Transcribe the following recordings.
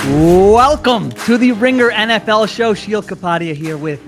Welcome to the Ringer NFL show. Sheil Kapadia here with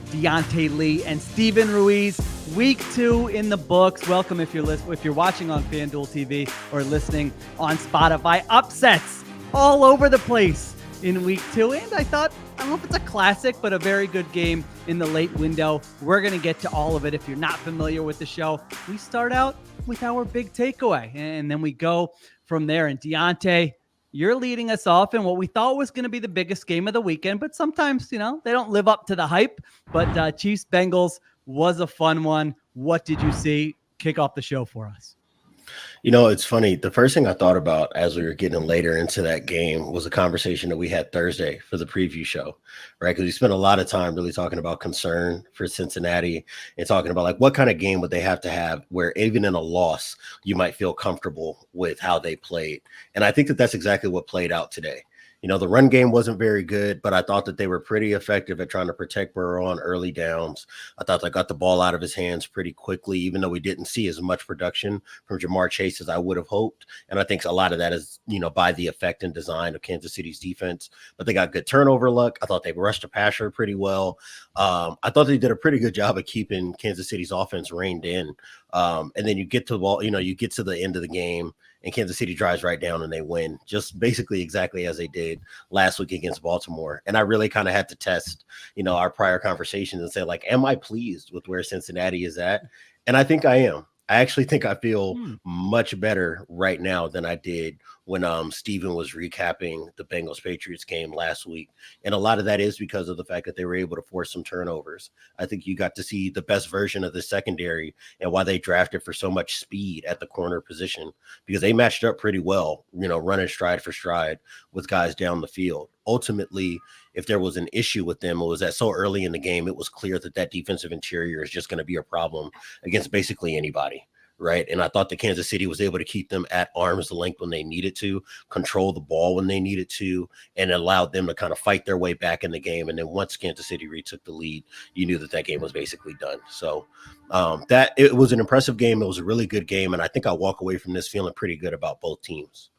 Diante Lee and Steven Ruiz. Week 2 in the books. Welcome if you're watching on FanDuel TV or listening on Spotify. Upsets all over the place in week 2. And I don't know if it's a classic, but a very good game in the late window. We're going to get to all of it. If you're not familiar with the show, we start out with our big takeaway, and then we go from there. And Diante, you're leading us off in what we thought was going to be the biggest game of the weekend, but sometimes, they don't live up to the hype. But Chiefs-Bengals was a fun one. What did you see? Kick off the show for us. It's funny. The first thing I thought about as we were getting later into that game was a conversation that we had Thursday for the preview show, right? Because we spent a lot of time really talking about concern for Cincinnati and talking about what kind of game would they have to have where even in a loss, you might feel comfortable with how they played. And I think that that's exactly what played out today. The run game wasn't very good, but I thought that they were pretty effective at trying to protect Burrow on early downs. I thought they got the ball out of his hands pretty quickly, even though we didn't see as much production from Jamar Chase as I would have hoped. And I think a lot of that is, by the effect and design of Kansas City's defense. But they got good turnover luck. I thought they rushed the passer pretty well. I thought they did a pretty good job of keeping Kansas City's offense reined in. And then you get to the ball, you get to the end of the game, and Kansas City drives right down and they win, just basically exactly as they did last week against Baltimore. And I really kind of had to test, our prior conversations and say, am I pleased with where Cincinnati is at? And I think I am. I actually think I feel much better right now than I did when Steven was recapping the Bengals-Patriots game last week. And a lot of that is because of the fact that they were able to force some turnovers. I think you got to see the best version of the secondary and why they drafted for so much speed at the corner position, because they matched up pretty well, running stride for stride with guys down the field. Ultimately, if there was an issue with them, it was that so early in the game, it was clear that defensive interior is just going to be a problem against basically anybody. Right. And I thought that Kansas City was able to keep them at arm's length when they needed to, control the ball when they needed to, and allowed them to kind of fight their way back in the game. And then once Kansas City retook the lead, you knew that game was basically done. So that it was an impressive game. It was a really good game. And I think I'll walk away from this feeling pretty good about both teams.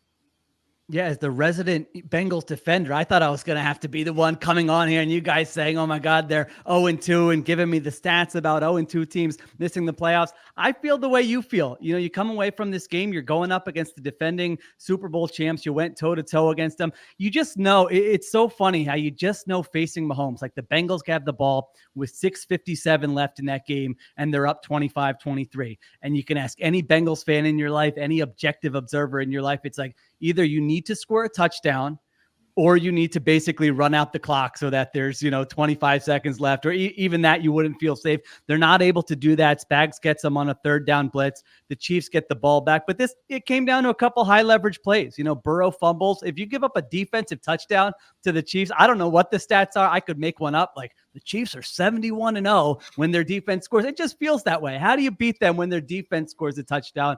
Yeah, as the resident Bengals defender, I thought I was going to have to be the one coming on here and you guys saying, oh my God, they're 0-2 and giving me the stats about 0-2 teams missing the playoffs. I feel the way you feel. You come away from this game, you're going up against the defending Super Bowl champs. You went toe-to-toe against them. You just know, it's so funny how you just know facing Mahomes, the Bengals have the ball with 6:57 left in that game and they're up 25-23. And you can ask any Bengals fan in your life, any objective observer in your life, it's either you need to score a touchdown or you need to basically run out the clock so that there's, 25 seconds left, or even that you wouldn't feel safe. They're not able to do that. Spags gets them on a third down blitz. The Chiefs get the ball back, but it came down to a couple high leverage plays. Burrow fumbles. If you give up a defensive touchdown to the Chiefs, I don't know what the stats are. I could make one up. The Chiefs are 71-0 when their defense scores. It just feels that way. How do you beat them when their defense scores a touchdown?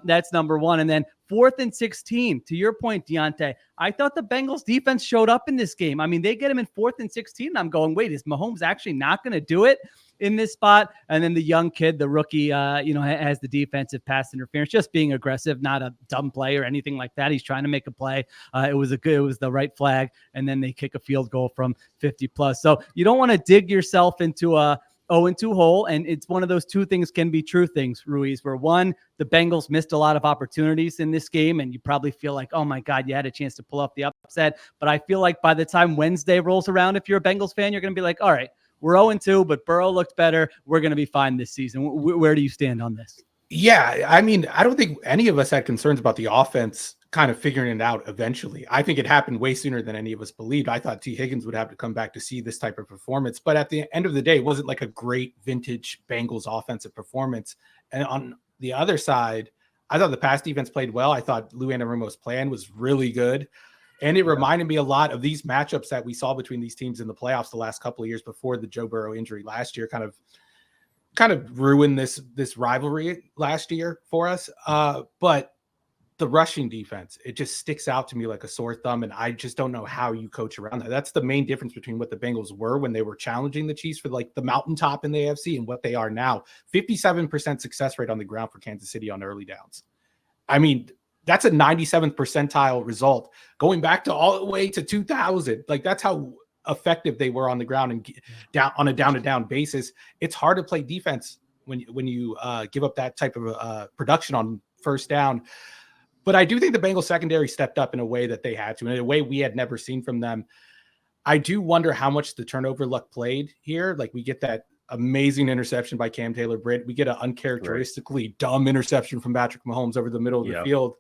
That's number one. And then 4th and 16, to your point, Diante, I thought the Bengals defense showed up in this game. I mean, they get him in 4th and 16. And I'm going, wait, is Mahomes actually not going to do it in this spot? And then the young kid, the rookie, has the defensive pass interference, just being aggressive, not a dumb play or anything like that. He's trying to make a play. It was the right flag. And then they kick a field goal from 50 plus. So you don't want to dig yourself into a 0-2 hole. And it's one of those two things can be true things, Ruiz, where one, the Bengals missed a lot of opportunities in this game. And you probably feel oh my God, you had a chance to pull off the upset. But I feel by the time Wednesday rolls around, if you're a Bengals fan, you're going to be all right, we're 0-2, but Burrow looked better. We're going to be fine this season. Where do you stand on this? Yeah, I mean, I don't think any of us had concerns about the offense kind of figuring it out eventually. I think it happened way sooner than any of us believed. I thought T. Higgins would have to come back to see this type of performance. But at the end of the day, it wasn't a great vintage Bengals offensive performance. And on the other side, I thought the pass defense played well. I thought Lou Anarumo's plan was really good. And it reminded me a lot of these matchups that we saw between these teams in the playoffs the last couple of years before the Joe Burrow injury last year kind of ruined this rivalry last year for us. But the rushing defense, it just sticks out to me like a sore thumb. And I just don't know how you coach around that. That's the main difference between what the Bengals were when they were challenging the Chiefs for the mountaintop in the AFC and what they are now. 57% success rate on the ground for Kansas City on early downs. I mean, that's a 97th percentile result going back to all the way to 2000. Like that's how effective they were on the ground and down on a down-to-down basis. It's hard to play defense when you give up that type of production on first down. But I do think the Bengals secondary stepped up in a way that they had to, in a way we had never seen from them. I do wonder how much the turnover luck played here. Like we get that amazing interception by Cam Taylor-Britt. We get an uncharacteristically dumb interception from Patrick Mahomes over the middle of the field.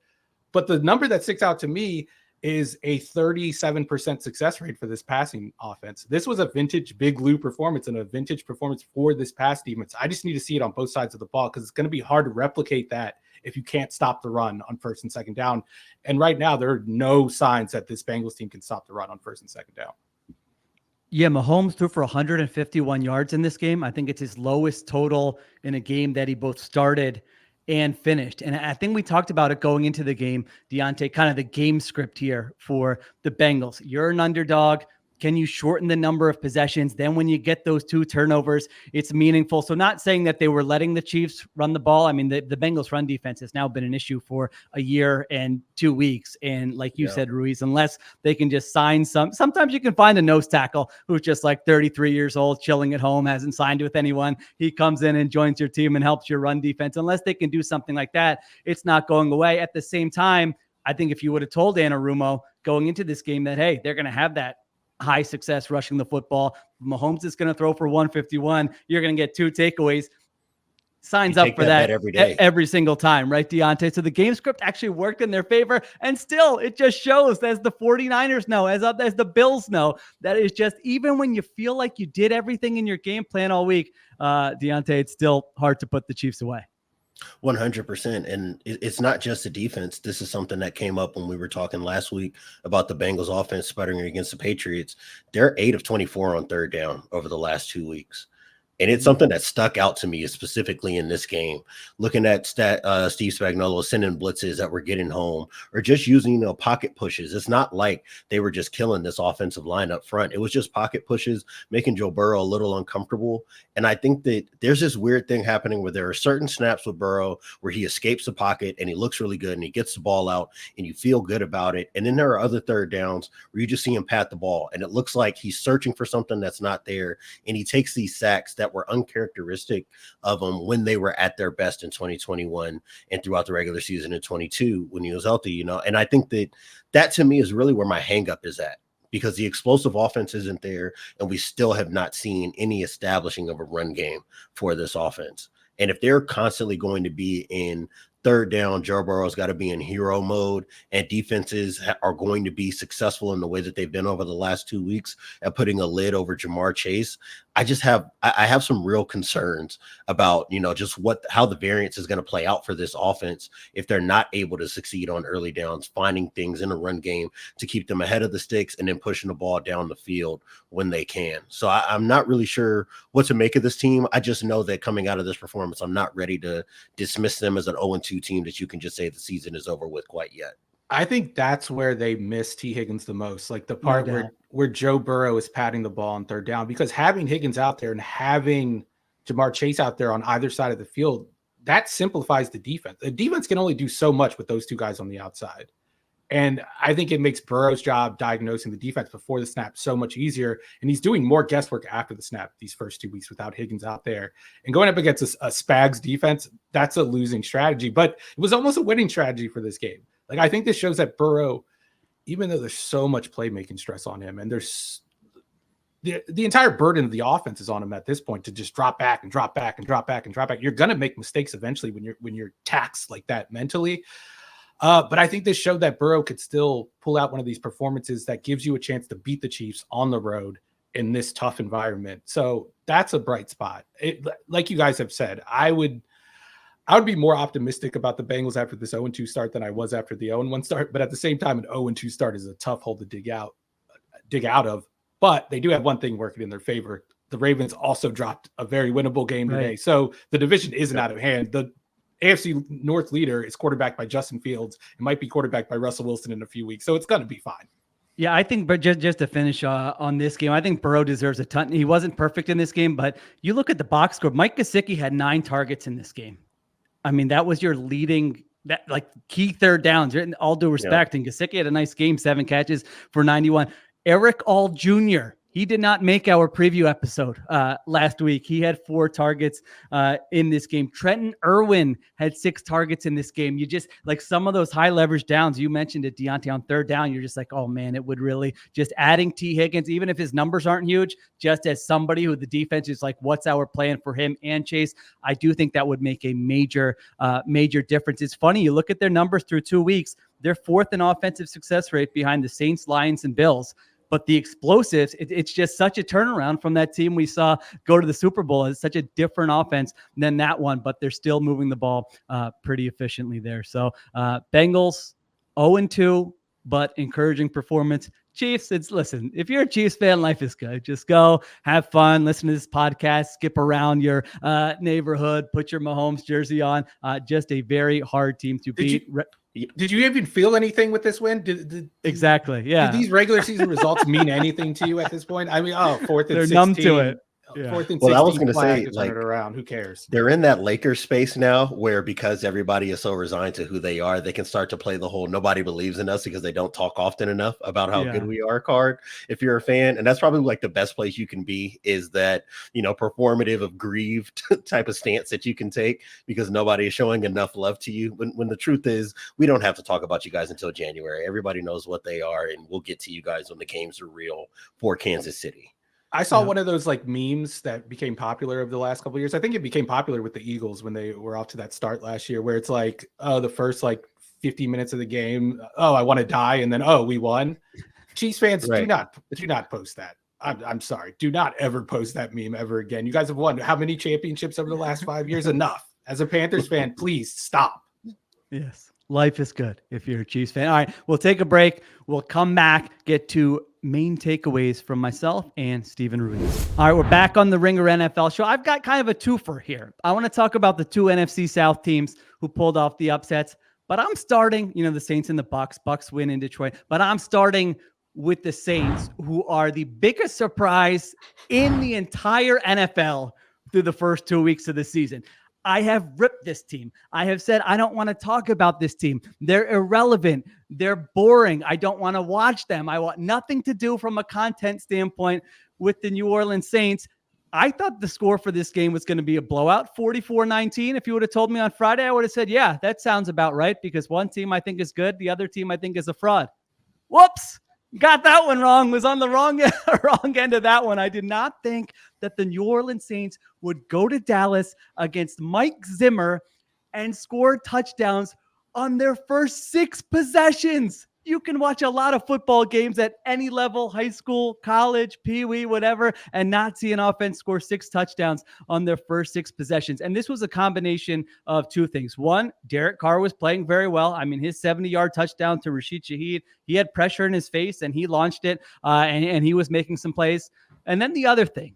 But the number that sticks out to me is a 37% success rate for this passing offense. This was a vintage Big Lou performance and a vintage performance for this pass defense. I just need to see it on both sides of the ball because it's going to be hard to replicate that if you can't stop the run on first and second down. And right now, there are no signs that this Bengals team can stop the run on first and second down. Yeah, Mahomes threw for 151 yards in this game. I think it's his lowest total in a game that he both started and finished. And I think we talked about it going into the game, Diante, kind of the game script here for the Bengals. You're an underdog. Can you shorten the number of possessions? Then when you get those 2 turnovers, it's meaningful. So not saying that they were letting the Chiefs run the ball. I mean, the Bengals run defense has now been an issue for a year and 2 weeks. And like you said, Ruiz, unless they can just sign sometimes you can find a nose tackle who's just like 33 years old, chilling at home, hasn't signed with anyone. He comes in and joins your team and helps your run defense. Unless they can do something like that, it's not going away. At the same time, I think if you would have told Anarumo going into this game that, hey, they're going to have that high success rushing the football, Mahomes is going to throw for 151, you're going to get 2 takeaways, signs up for that every day, every single time, right, Diante? So the game script actually worked in their favor, and still it just shows, as the 49ers know, as the Bills know, that is just, even when you feel like you did everything in your game plan all week, Diante, it's still hard to put the Chiefs away. 100%. And it's not just the defense. This is something that came up when we were talking last week about the Bengals offense sputtering against the Patriots. They're 8 of 24 on third down over the last 2 weeks. And it's something that stuck out to me specifically in this game, looking at Steve Spagnuolo sending blitzes that were getting home or just using, pocket pushes. It's not like they were just killing this offensive line up front. It was just pocket pushes, making Joe Burrow a little uncomfortable. And I think that there's this weird thing happening where there are certain snaps with Burrow where he escapes the pocket and he looks really good and he gets the ball out and you feel good about it. And then there are other third downs where you just see him pat the ball and it looks like he's searching for something that's not there. And he takes these sacks that were uncharacteristic of them when they were at their best in 2021 and throughout the regular season in 22 when he was healthy, And I think that to me is really where my hang-up is at, because the explosive offense isn't there and we still have not seen any establishing of a run game for this offense. And if they're constantly going to be in third down, Joe Burrow's got to be in hero mode, and defenses are going to be successful in the way that they've been over the last 2 weeks at putting a lid over Jamar Chase. I have some real concerns about, just how the variance is going to play out for this offense if they're not able to succeed on early downs, finding things in a run game to keep them ahead of the sticks and then pushing the ball down the field when they can. So I'm not really sure what to make of this team. I just know that coming out of this performance, I'm not ready to dismiss them as an 0-2 team that you can just say the season is over with quite yet. I think that's where they miss T. Higgins the most, like the part where Joe Burrow is patting the ball on third down, because having Higgins out there and having Jamar Chase out there on either side of the field, that simplifies the defense. The defense can only do so much with those 2 guys on the outside. And I think it makes Burrow's job diagnosing the defense before the snap so much easier. And he's doing more guesswork after the snap these first 2 weeks without Higgins out there. And going up against a Spags defense, that's a losing strategy. But it was almost a winning strategy for this game. Like, I think this shows that Burrow, even though there's so much playmaking stress on him, and there's the entire burden of the offense is on him at this point to just drop back and drop back and drop back and drop back. You're going to make mistakes eventually when you're taxed like that mentally. But I think this showed that Burrow could still pull out one of these performances that gives you a chance to beat the Chiefs on the road in this tough environment. So that's a bright spot. Like you guys have said, I would be more optimistic about the Bengals after this 0-2 start than I was after the 0-1 start. But at the same time, an 0-2 start is a tough hole to dig out of. But they do have one thing working in their favor. The Ravens also dropped a very winnable game today. So the division isn't out of hand. The AFC North leader is quarterbacked by Justin Fields. It might be quarterbacked by Russell Wilson in a few weeks. So it's going to be fine. Yeah, I think, but just to finish on this game, I think Burrow deserves a ton. He wasn't perfect in this game, but you look at the box score. Mike Gesicki had 9 targets in this game. I mean, that was your leading that like key third downs, in all due respect. And Gesicki had a nice game, 7 catches for 91. Eric All Jr., he did not make our preview episode last week. He had 4 targets in this game. Trenton Irwin had 6 targets in this game. You just like some of those high leverage downs. You mentioned it, Diante, on third down. You're just like, oh man, it would really just adding T. Higgins, even if his numbers aren't huge, just as somebody who the defense is like, what's our plan for him and Chase? I do think that would make a major difference. It's funny. You look at their numbers through 2 weeks. They're 4th in offensive success rate behind the Saints, Lions, and Bills. But the explosives, it's just such a turnaround from that team we saw go to the Super Bowl. It's such a different offense than that one, but they're still moving the ball pretty efficiently there. So Bengals 0-2, but encouraging performance. Chiefs, listen, if you're a Chiefs fan, life is good. Just go have fun, listen to this podcast, skip around your neighborhood, put your Mahomes jersey on. Just a very hard team to beat. Did you even feel anything with this win? Exactly. Yeah. Did these regular season results mean anything to you at this point? I mean, 4th and they're 16. Numb to it. Yeah. 4th and 16. Well, I was going to say, to turn it around. Who cares? They're in that Lakers space now where because everybody is so resigned to who they are, they can start to play the whole nobody believes in us because they don't talk often enough about how good we are card if you're a fan. And that's probably like the best place you can be is that, performative of grieved type of stance that you can take because nobody is showing enough love to you. When the truth is, we don't have to talk about you guys until January. Everybody knows what they are, and we'll get to you guys when the games are real for Kansas City. I saw one of those like memes that became popular over the last couple of years. I think it became popular with the Eagles when they were off to that start last year, where it's like, oh, the first like 50 minutes of the game, oh, I want to die, and then oh, we won. Chiefs fans, do not post that. I'm sorry, do not ever post that meme ever again. You guys have won how many championships over the last 5 years? Enough. As a Panthers fan, please stop. Yes, life is good if you're a Chiefs fan. All right, we'll take a break. We'll come back, get to main takeaways from myself and Stephen Ruiz. All right, we're back on the Ringer NFL show. I've got kind of a twofer here. I want to talk about the 2 NFC South teams who pulled off the upsets, but I'm starting, the Saints and the Bucs. Bucs win in Detroit, but I'm starting with the Saints, who are the biggest surprise in the entire NFL through the first 2 weeks of the season. I have ripped this team. I have said, I don't want to talk about this team. They're irrelevant. They're boring. I don't want to watch them. I want nothing to do from a content standpoint with the New Orleans Saints. I thought the score for this game was going to be a blowout, 44-19. If you would have told me on Friday, I would have said, yeah, that sounds about right, because one team I think is good. The other team I think is a fraud. Whoops. Got that one wrong. Was on the wrong end of that one. I did not think that the New Orleans Saints would go to Dallas against Mike Zimmer and score touchdowns on their first 6 possessions. You can watch a lot of football games at any level, high school, college, pee-wee, whatever, and not see an offense score 6 touchdowns on their first 6 possessions. And this was a combination of 2 things. One, Derek Carr was playing very well. I mean, his 70-yard touchdown to Rashid Shaheed, he had pressure in his face and he launched it, and he was making some plays. And then the other thing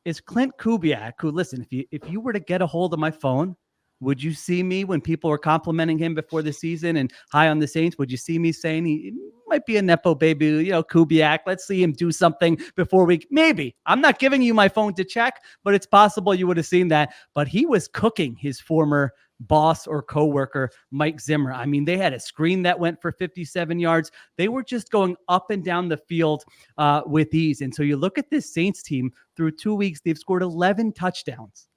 is Clint Kubiak, who, listen, if you were to get a hold of my phone, would you see me when people were complimenting him before the season and high on the Saints? Would you see me saying he might be a Nepo baby, Kubiak? Let's see him do something before maybe. I'm not giving you my phone to check, but it's possible you would have seen that. But he was cooking his former boss or coworker, Mike Zimmer. I mean, they had a screen that went for 57 yards. They were just going up and down the field with ease. And so you look at this Saints team through 2 weeks, they've scored 11 touchdowns.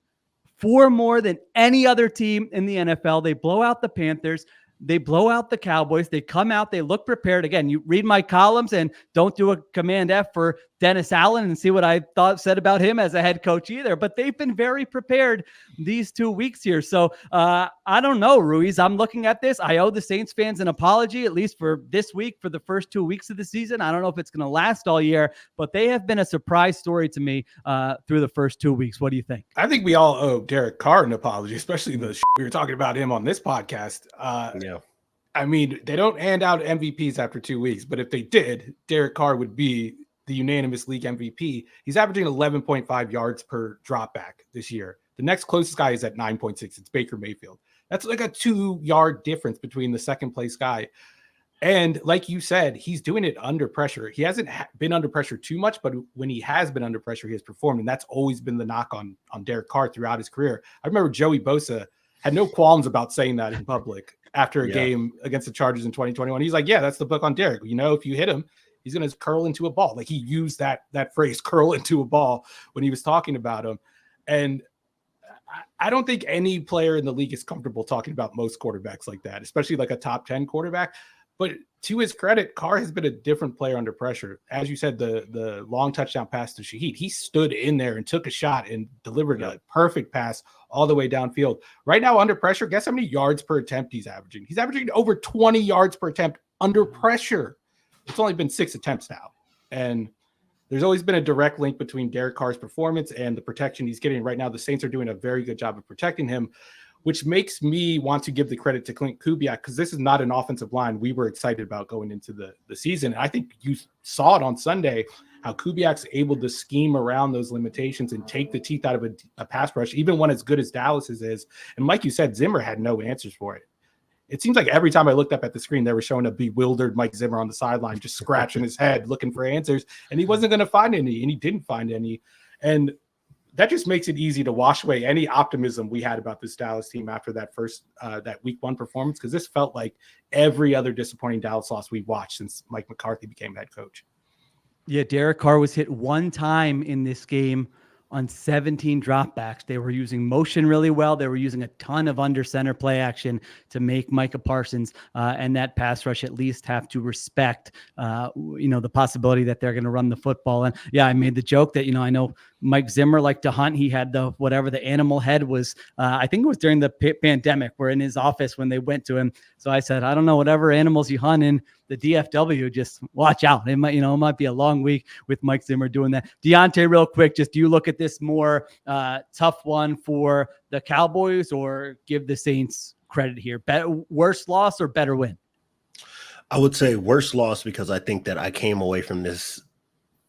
4 more than any other team in the NFL. They blow out the Panthers. They blow out the Cowboys. They come out. They look prepared. Again, you read my columns and don't do a Command F for Dennis Allen and see what I said about him as a head coach either. But they've been very prepared these 2 weeks here. So I don't know, Ruiz. I'm looking at this. I owe the Saints fans an apology, at least for this week, for the first 2 weeks of the season. I don't know if it's going to last all year, but they have been a surprise story to me through the first 2 weeks. What do you think? I think we all owe Derek Carr an apology, especially the we were talking about him on this podcast. Yeah. I mean, they don't hand out MVPs after 2 weeks, but if they did, Derek Carr would be the unanimous league MVP. He's averaging 11.5 yards per dropback this year. The next closest guy is at 9.6. It's Baker Mayfield. That's like a 2-yard difference between the second place guy. And like you said, he's doing it under pressure. He hasn't been under pressure too much, but when he has been under pressure, he has performed. And that's always been the knock on Derek Carr throughout his career. I remember Joey Bosa had no qualms about saying that in public after a game against the Chargers in 2021. He's like, yeah, that's the book on Derek. You know, if you hit him, he's going to curl into a ball. Like he used that phrase, curl into a ball, when he was talking about him. And I don't think any player in the league is comfortable talking about most quarterbacks like that, especially like a top 10 quarterback. But to his credit, Carr has been a different player under pressure. As you said, the long touchdown pass to Shaheed, he stood in there and took a shot and delivered a perfect pass all the way downfield. Right now, under pressure, guess how many yards per attempt he's averaging? He's averaging over 20 yards per attempt under pressure. It's only been 6 attempts now. And there's always been a direct link between Derek Carr's performance and the protection he's getting. Right now, the Saints are doing a very good job of protecting him, which makes me want to give the credit to Clint Kubiak, because this is not an offensive line we were excited about going into the season. And I think you saw it on Sunday, how Kubiak's able to scheme around those limitations and take the teeth out of a pass rush, even when as good as Dallas's is. And like you said, Zimmer had no answers for it. It seems like every time I looked up at the screen, they were showing a bewildered Mike Zimmer on the sideline, just scratching his head, looking for answers. And he wasn't going to find any, and he didn't find any. And that just makes it easy to wash away any optimism we had about this Dallas team after that first that week 1 performance, because this felt like every other disappointing Dallas loss we've watched since Mike McCarthy became head coach. Yeah, Derek Carr was hit one time in this game on 17 dropbacks. They were using motion really well. They were using a ton of under center play action to make Micah Parsons and that pass rush at least have to respect, the possibility that they're going to run the football. And yeah, I made the joke that, I know Mike Zimmer liked to hunt. He had the animal head was, I think it was during the pandemic, we're in his office when they went to him. So I said, I don't know, whatever animals you hunt in the DFW, just watch out. It might, it might be a long week with Mike Zimmer doing that. Diante, real quick, just do you look at this more tough one for the Cowboys, or give the Saints credit here? Worse loss or better win? I would say worse loss, because I think that I came away from this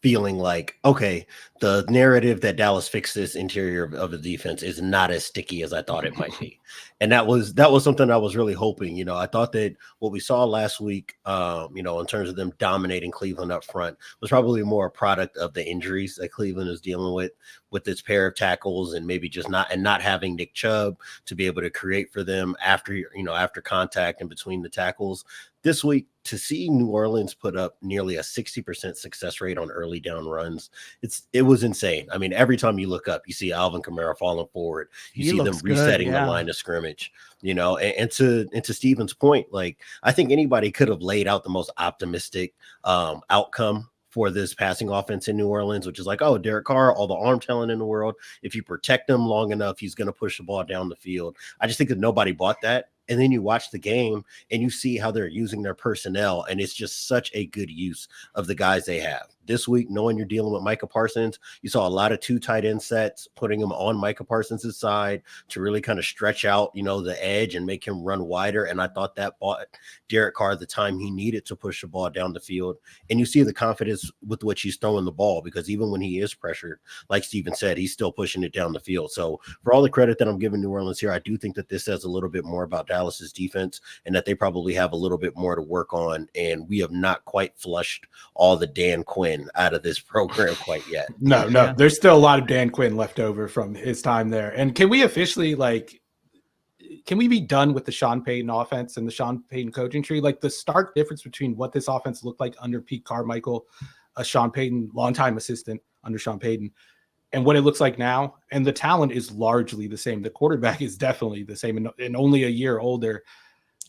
feeling like, okay, the narrative that Dallas fixed this interior of the defense is not as sticky as I thought it might be. And that was something I was really hoping. I thought that what we saw last week, in terms of them dominating Cleveland up front, was probably more a product of the injuries that Cleveland is dealing with its pair of tackles, and maybe just not having Nick Chubb to be able to create for them after contact and between the tackles. This week, to see New Orleans put up nearly a 60% success rate on early down runs, it was insane. I mean, every time you look up, you see Alvin Kamara falling forward. You see them resetting the line of scrimmage, and to Steven's point, like, I think anybody could have laid out the most optimistic outcome for this passing offense in New Orleans, which is like, oh, Derek Carr, all the arm talent in the world. If you protect him long enough, he's going to push the ball down the field. I just think that nobody bought that. And then you watch the game and you see how they're using their personnel, and it's just such a good use of the guys they have. This week, knowing you're dealing with Micah Parsons, you saw a lot of 2 tight end sets, putting him on Micah Parsons' side to really kind of stretch out, the edge and make him run wider. And I thought that bought Derek Carr the time he needed to push the ball down the field. And you see the confidence with which he's throwing the ball, because even when he is pressured, like Steven said, he's still pushing it down the field. So for all the credit that I'm giving New Orleans here, I do think that this says a little bit more about Dallas's defense, and that they probably have a little bit more to work on. And we have not quite flushed all the Dan Quinn out of this program quite yet. No, there's still a lot of Dan Quinn left over from his time there. And can we officially, can we be done with the Sean Payton offense and the Sean Payton coaching tree? Like, the stark difference between what this offense looked like under Pete Carmichael, a Sean Payton longtime assistant under Sean Payton, and what it looks like now. And the talent is largely the same. The quarterback is definitely the same and only a year older.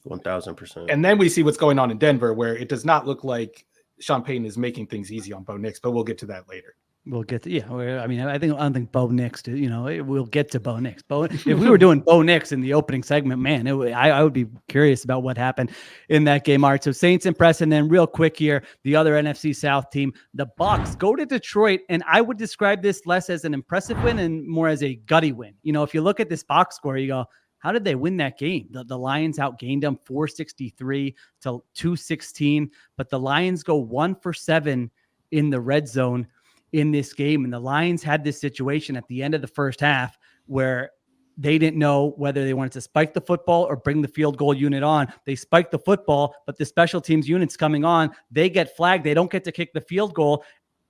1,000%. And then we see what's going on in Denver, where it does not look like Sean Payton is making things easy on Bo Nix, but we'll get to that later. We'll get to, I don't think Bo Nix, we'll get to Bo Nix. If we were doing Bo Nix in the opening segment, man, I would be curious about what happened in that game. All right, so Saints impress, and then real quick here, the other NFC South team, the Bucs, go to Detroit, and I would describe this less as an impressive win and more as a gutty win. If you look at this box score, you go, how did they win that game? The Lions outgained them 463 to 216, but the Lions go 1 for 7 in the red zone in this game. And the Lions had this situation at the end of the first half where they didn't know whether they wanted to spike the football or bring the field goal unit on. They spiked the football, but the special teams unit's coming on. They get flagged. They don't get to kick the field goal.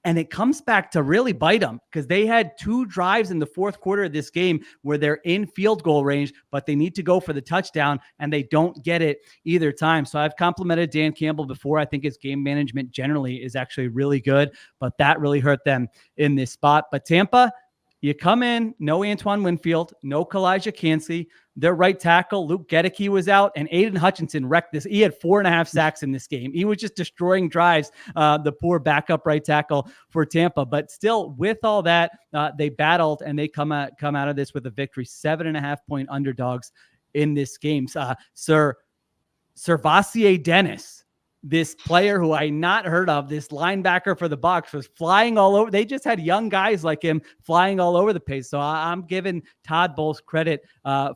And it comes back to really bite them because they had 2 drives in the fourth quarter of this game where they're in field goal range, but they need to go for the touchdown and they don't get it either time. So I've complimented Dan Campbell before. I think his game management generally is actually really good, but that really hurt them in this spot. But Tampa, you come in, no Antoine Winfield, no Kalijah Kancey. Their right tackle, Luke Gedeke, was out, and Aiden Hutchinson wrecked this. He had 4.5 sacks in this game. He was just destroying drives, the poor backup right tackle for Tampa. But still, with all that, they battled, and they come out of this with a victory, 7.5-point underdogs in this game. Sir Vassier Dennis, this player who I not heard of, this linebacker for the Bucs, was flying all over. They just had young guys like him flying all over the place. So I'm giving Todd Bowles credit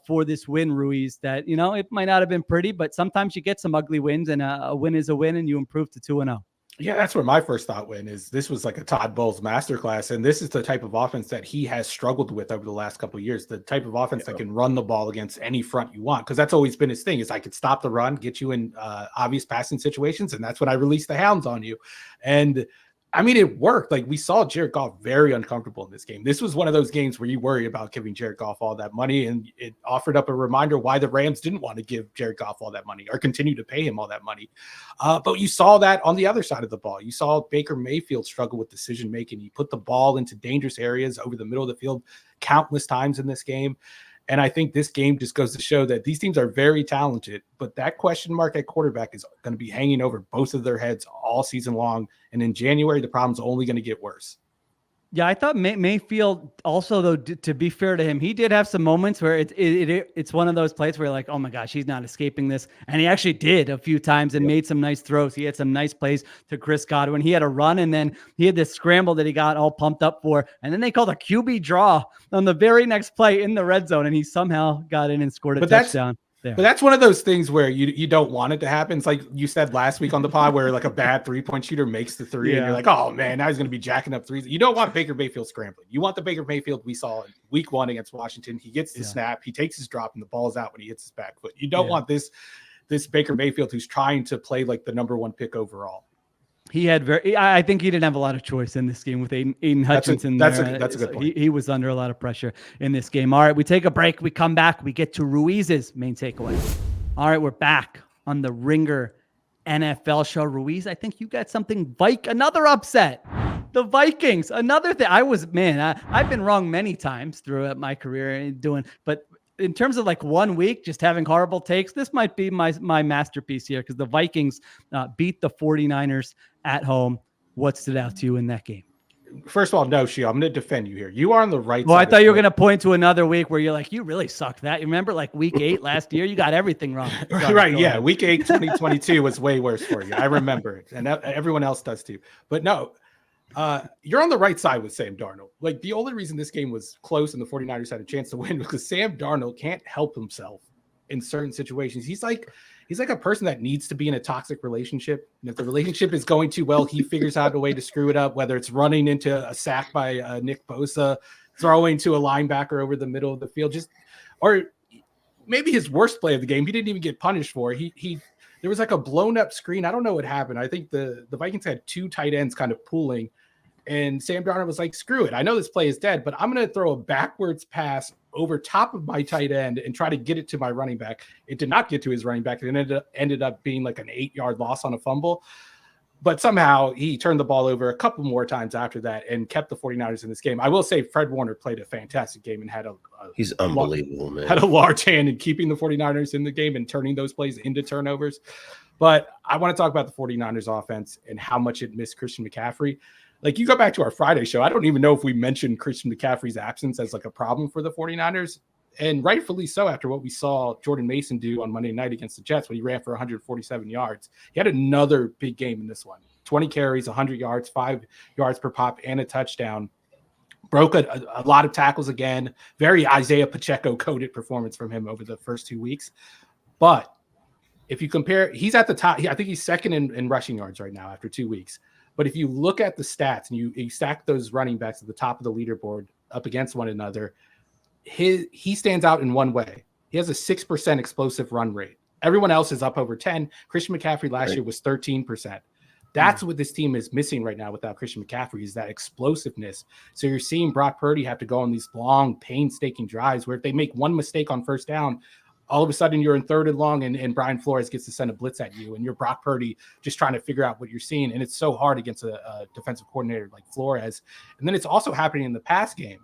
for this win, Ruiz, that, it might not have been pretty, but sometimes you get some ugly wins, and a win is a win, and you improve to 2-0. Yeah, that's where my first thought went, is this was like a Todd Bowles masterclass. And this is the type of offense that he has struggled with over the last couple of years, the type of offense that can run the ball against any front you want. Because that's always been his thing, is I could stop the run, get you in obvious passing situations. And that's when I release the hounds on you. And I mean, it worked. Like, we saw Jared Goff very uncomfortable in this game. This was one of those games where you worry about giving Jared Goff all that money, and it offered up a reminder why the Rams didn't want to give Jared Goff all that money or continue to pay him all that money. But you saw that on the other side of the ball. You saw Baker Mayfield struggle with decision-making. He put the ball into dangerous areas over the middle of the field countless times in this game. And I think this game just goes to show that these teams are very talented, but that question mark at quarterback is going to be hanging over both of their heads all season long. And in January, the problem's only going to get worse. Yeah, I thought Mayfield also, though, to be fair to him, he did have some moments where it's one of those plays where you're like, oh my gosh, he's not escaping this. And he actually did a few times and made some nice throws. He had some nice plays to Chris Godwin. He had a run, and then he had this scramble that he got all pumped up for. And then they called a QB draw on the very next play in the red zone, and he somehow got in and scored a touchdown. There. But that's one of those things where you don't want it to happen. It's like you said last week on the pod, where like a bad 3-point shooter makes the 3, and you're like, oh man, now he's going to be jacking up threes. You don't want Baker Mayfield scrambling. You want the Baker Mayfield we saw in week 1 against Washington. He gets the snap, he takes his drop, and the ball's out when he hits his back foot. You don't want this Baker Mayfield who's trying to play like the number 1 pick overall. I think he didn't have a lot of choice in this game with Aiden Hutchinson. That's a good point. He was under a lot of pressure in this game. All right, we take a break. We come back. We get to Ruiz's main takeaway. All right, we're back on the Ringer NFL show. Ruiz, I think you got something. Another upset. The Vikings, another thing. I've been wrong many times throughout my career but in terms of like 1 week, just having horrible takes, this might be my masterpiece here, because the Vikings beat the 49ers at home. What stood out to you in that game? First of all, no, Sheil, I'm going to defend you here. You are on the right side. Well, I thought you were going to point to another week where you're like, you really sucked that. You remember like week 8 last year? You got everything wrong. Right, yeah. Week 8, 2022 was way worse for you. I remember it. And everyone else does too. But no, you're on the right side with Sam Darnold. Like, the only reason this game was close and the 49ers had a chance to win was because Sam Darnold can't help himself in certain situations. He's like a person that needs to be in a toxic relationship. And if the relationship is going too well, he figures out a way to screw it up, whether it's running into a sack by Nick Bosa, throwing to a linebacker over the middle of the field, or maybe his worst play of the game, he didn't even get punished for. There was like a blown up screen. I don't know what happened. I think the Vikings had 2 tight ends kind of pooling, and Sam Darnold was like, screw it. I know this play is dead, but I'm going to throw a backwards pass over top of my tight end and try to get it to my running back. It did not get to his running back. It ended up being like an 8-yard loss on a fumble. But somehow he turned the ball over a couple more times after that and kept the 49ers in this game. I will say Fred Warner played a fantastic game and had he's unbelievable, man. Had a large hand in keeping the 49ers in the game and turning those plays into turnovers. But I want to talk about the 49ers offense and how much it missed Christian McCaffrey. Like, you go back to our Friday show, I don't even know if we mentioned Christian McCaffrey's absence as like a problem for the 49ers. And rightfully so, after what we saw Jordan Mason do on Monday night against the Jets when he ran for 147 yards. He had another big game in this one. 20 carries, 100 yards, 5 yards per pop, and a touchdown. Broke a lot of tackles again. Very Isaiah Pacheco-coded performance from him over the first 2 weeks. But if you compare, he's at the top. I think he's second in rushing yards right now after 2 weeks. But if you look at the stats and you stack those running backs at the top of the leaderboard up against one another, he stands out in one way. He has a 6% explosive run rate. Everyone else is up over 10. Christian McCaffrey last year was 13%. That's what this team is missing right now without Christian McCaffrey, is that explosiveness. So you're seeing Brock Purdy have to go on these long, painstaking drives where if they make one mistake on first down, all of a sudden you're in 3rd and long and Brian Flores gets to send a blitz at you and you're Brock Purdy just trying to figure out what you're seeing. And it's so hard against a defensive coordinator like Flores. And then it's also happening in the pass game.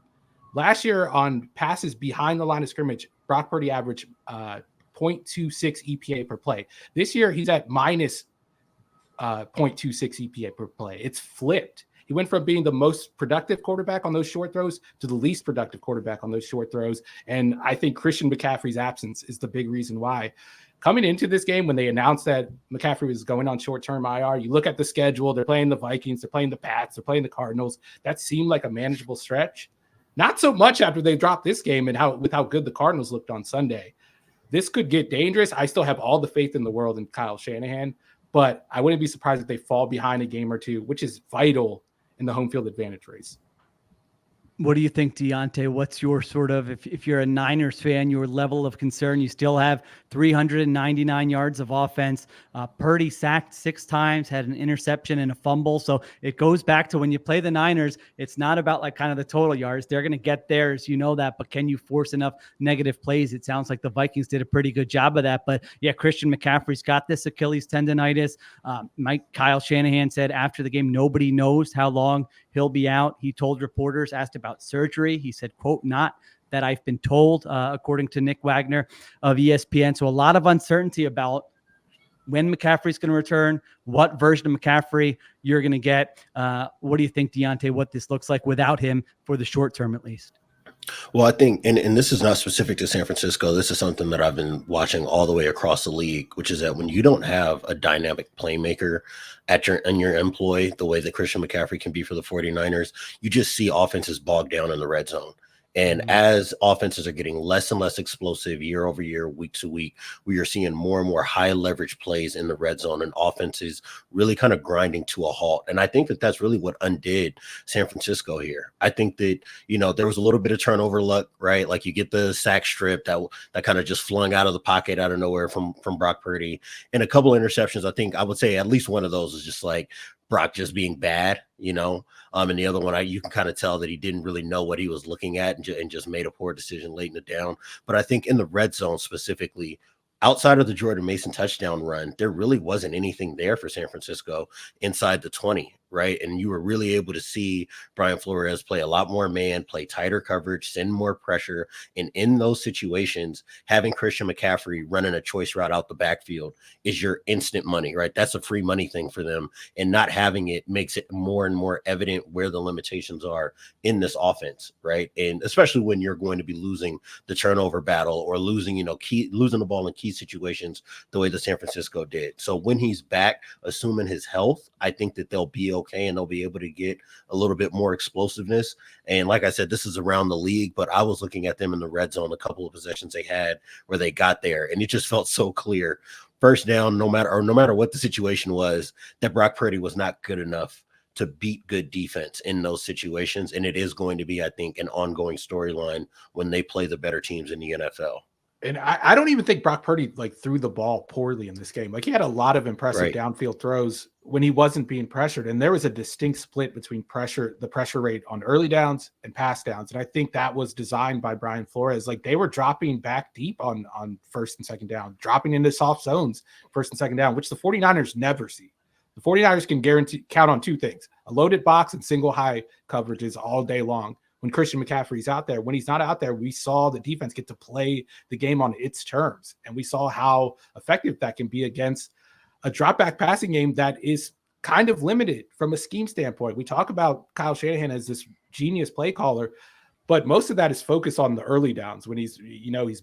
Last year on passes behind the line of scrimmage, Brock Purdy averaged 0.26 EPA per play. This year he's at minus 0.26 EPA per play. It's flipped. He went from being the most productive quarterback on those short throws to the least productive quarterback on those short throws. And I think Christian McCaffrey's absence is the big reason why. Coming into this game, when they announced that McCaffrey was going on short-term IR, you look at the schedule, they're playing the Vikings, they're playing the Pats, they're playing the Cardinals. That seemed like a manageable stretch. Not so much after they dropped this game and how good the Cardinals looked on Sunday. This could get dangerous. I still have all the faith in the world in Kyle Shanahan, but I wouldn't be surprised if they fall behind a game or two, which is vital in the home field advantage race. What do you think, Diante? What's your sort of, if you're a Niners fan, your level of concern? You still have 399 yards of offense. Purdy sacked 6 times, had an interception and a fumble. So it goes back to when you play the Niners, it's not about like kind of the total yards. They're going to get theirs, you know that, but can you force enough negative plays? It sounds like the Vikings did a pretty good job of that. But yeah, Christian McCaffrey's got this Achilles tendonitis. Kyle Shanahan said after the game, nobody knows how long he'll be out. He told reporters, asked about surgery. He said, quote, not that I've been told, according to Nick Wagner of ESPN. So a lot of uncertainty about when McCaffrey's going to return, what version of McCaffrey you're going to get. What do you think, Diante, what this looks like without him for the short term, at least? Well, I think, and this is not specific to San Francisco. This is something that I've been watching all the way across the league, which is that when you don't have a dynamic playmaker in your employ, the way that Christian McCaffrey can be for the 49ers, you just see offenses bogged down in the red zone. And as offenses are getting less and less explosive year over year, week to week, we are seeing more and more high leverage plays in the red zone and offenses really kind of grinding to a halt. And I think that that's really what undid San Francisco here. I think that, you know, there was a little bit of turnover luck, right? Like you get the sack strip that kind of just flung out of the pocket out of nowhere from Brock Purdy, and a couple of interceptions. I think I would say at least one of those is just like Brock just being bad, you know, and the other one, you can kind of tell that he didn't really know what he was looking at and just made a poor decision late in the down. But I think in the red zone specifically, outside of the Jordan Mason touchdown run, there really wasn't anything there for San Francisco inside the 20, right? And you were really able to see Brian Flores play a lot more man, play tighter coverage, send more pressure. And in those situations, having Christian McCaffrey running a choice route out the backfield is your instant money, right? That's a free money thing for them. And not having it makes it more and more evident where the limitations are in this offense, right? And especially when you're going to be losing the turnover battle or losing the ball in key situations the way that San Francisco did. So when he's back, assuming his health, I think that they'll be okay and they'll be able to get a little bit more explosiveness. And like I said, this is around the league, but I was looking at them in the red zone, a couple of possessions they had where they got there, and it just felt so clear. First down, no matter what the situation was, that Brock Purdy was not good enough to beat good defense in those situations. And it is going to be, I think, an ongoing storyline when they play the better teams in the NFL. And I don't even think Brock Purdy threw the ball poorly in this game. Like, he had a lot of impressive downfield throws when he wasn't being pressured. And there was a distinct split between the pressure rate on early downs and pass downs. And I think that was designed by Brian Flores. Like, they were dropping back deep on first and second down, dropping into soft zones, first and second down, which the 49ers never see. The 49ers can count on 2 things: a loaded box and single high coverages all day long. When Christian McCaffrey's out there, when he's not out there, we saw the defense get to play the game on its terms. And we saw how effective that can be against a drop back passing game that is kind of limited from a scheme standpoint. We talk about Kyle Shanahan as this genius play caller, but most of that is focused on the early downs when he's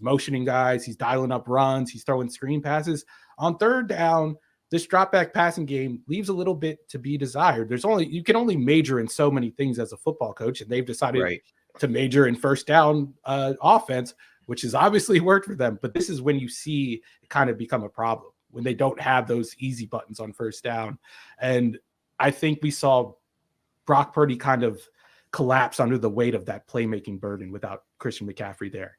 motioning guys, he's dialing up runs, he's throwing screen passes. On third down, this drop back passing game leaves a little bit to be desired. You can only major in so many things as a football coach, and they've decided to major in first down offense, which has obviously worked for them. But this is when you see it kind of become a problem, when they don't have those easy buttons on first down. And I think we saw Brock Purdy kind of collapse under the weight of that playmaking burden without Christian McCaffrey there.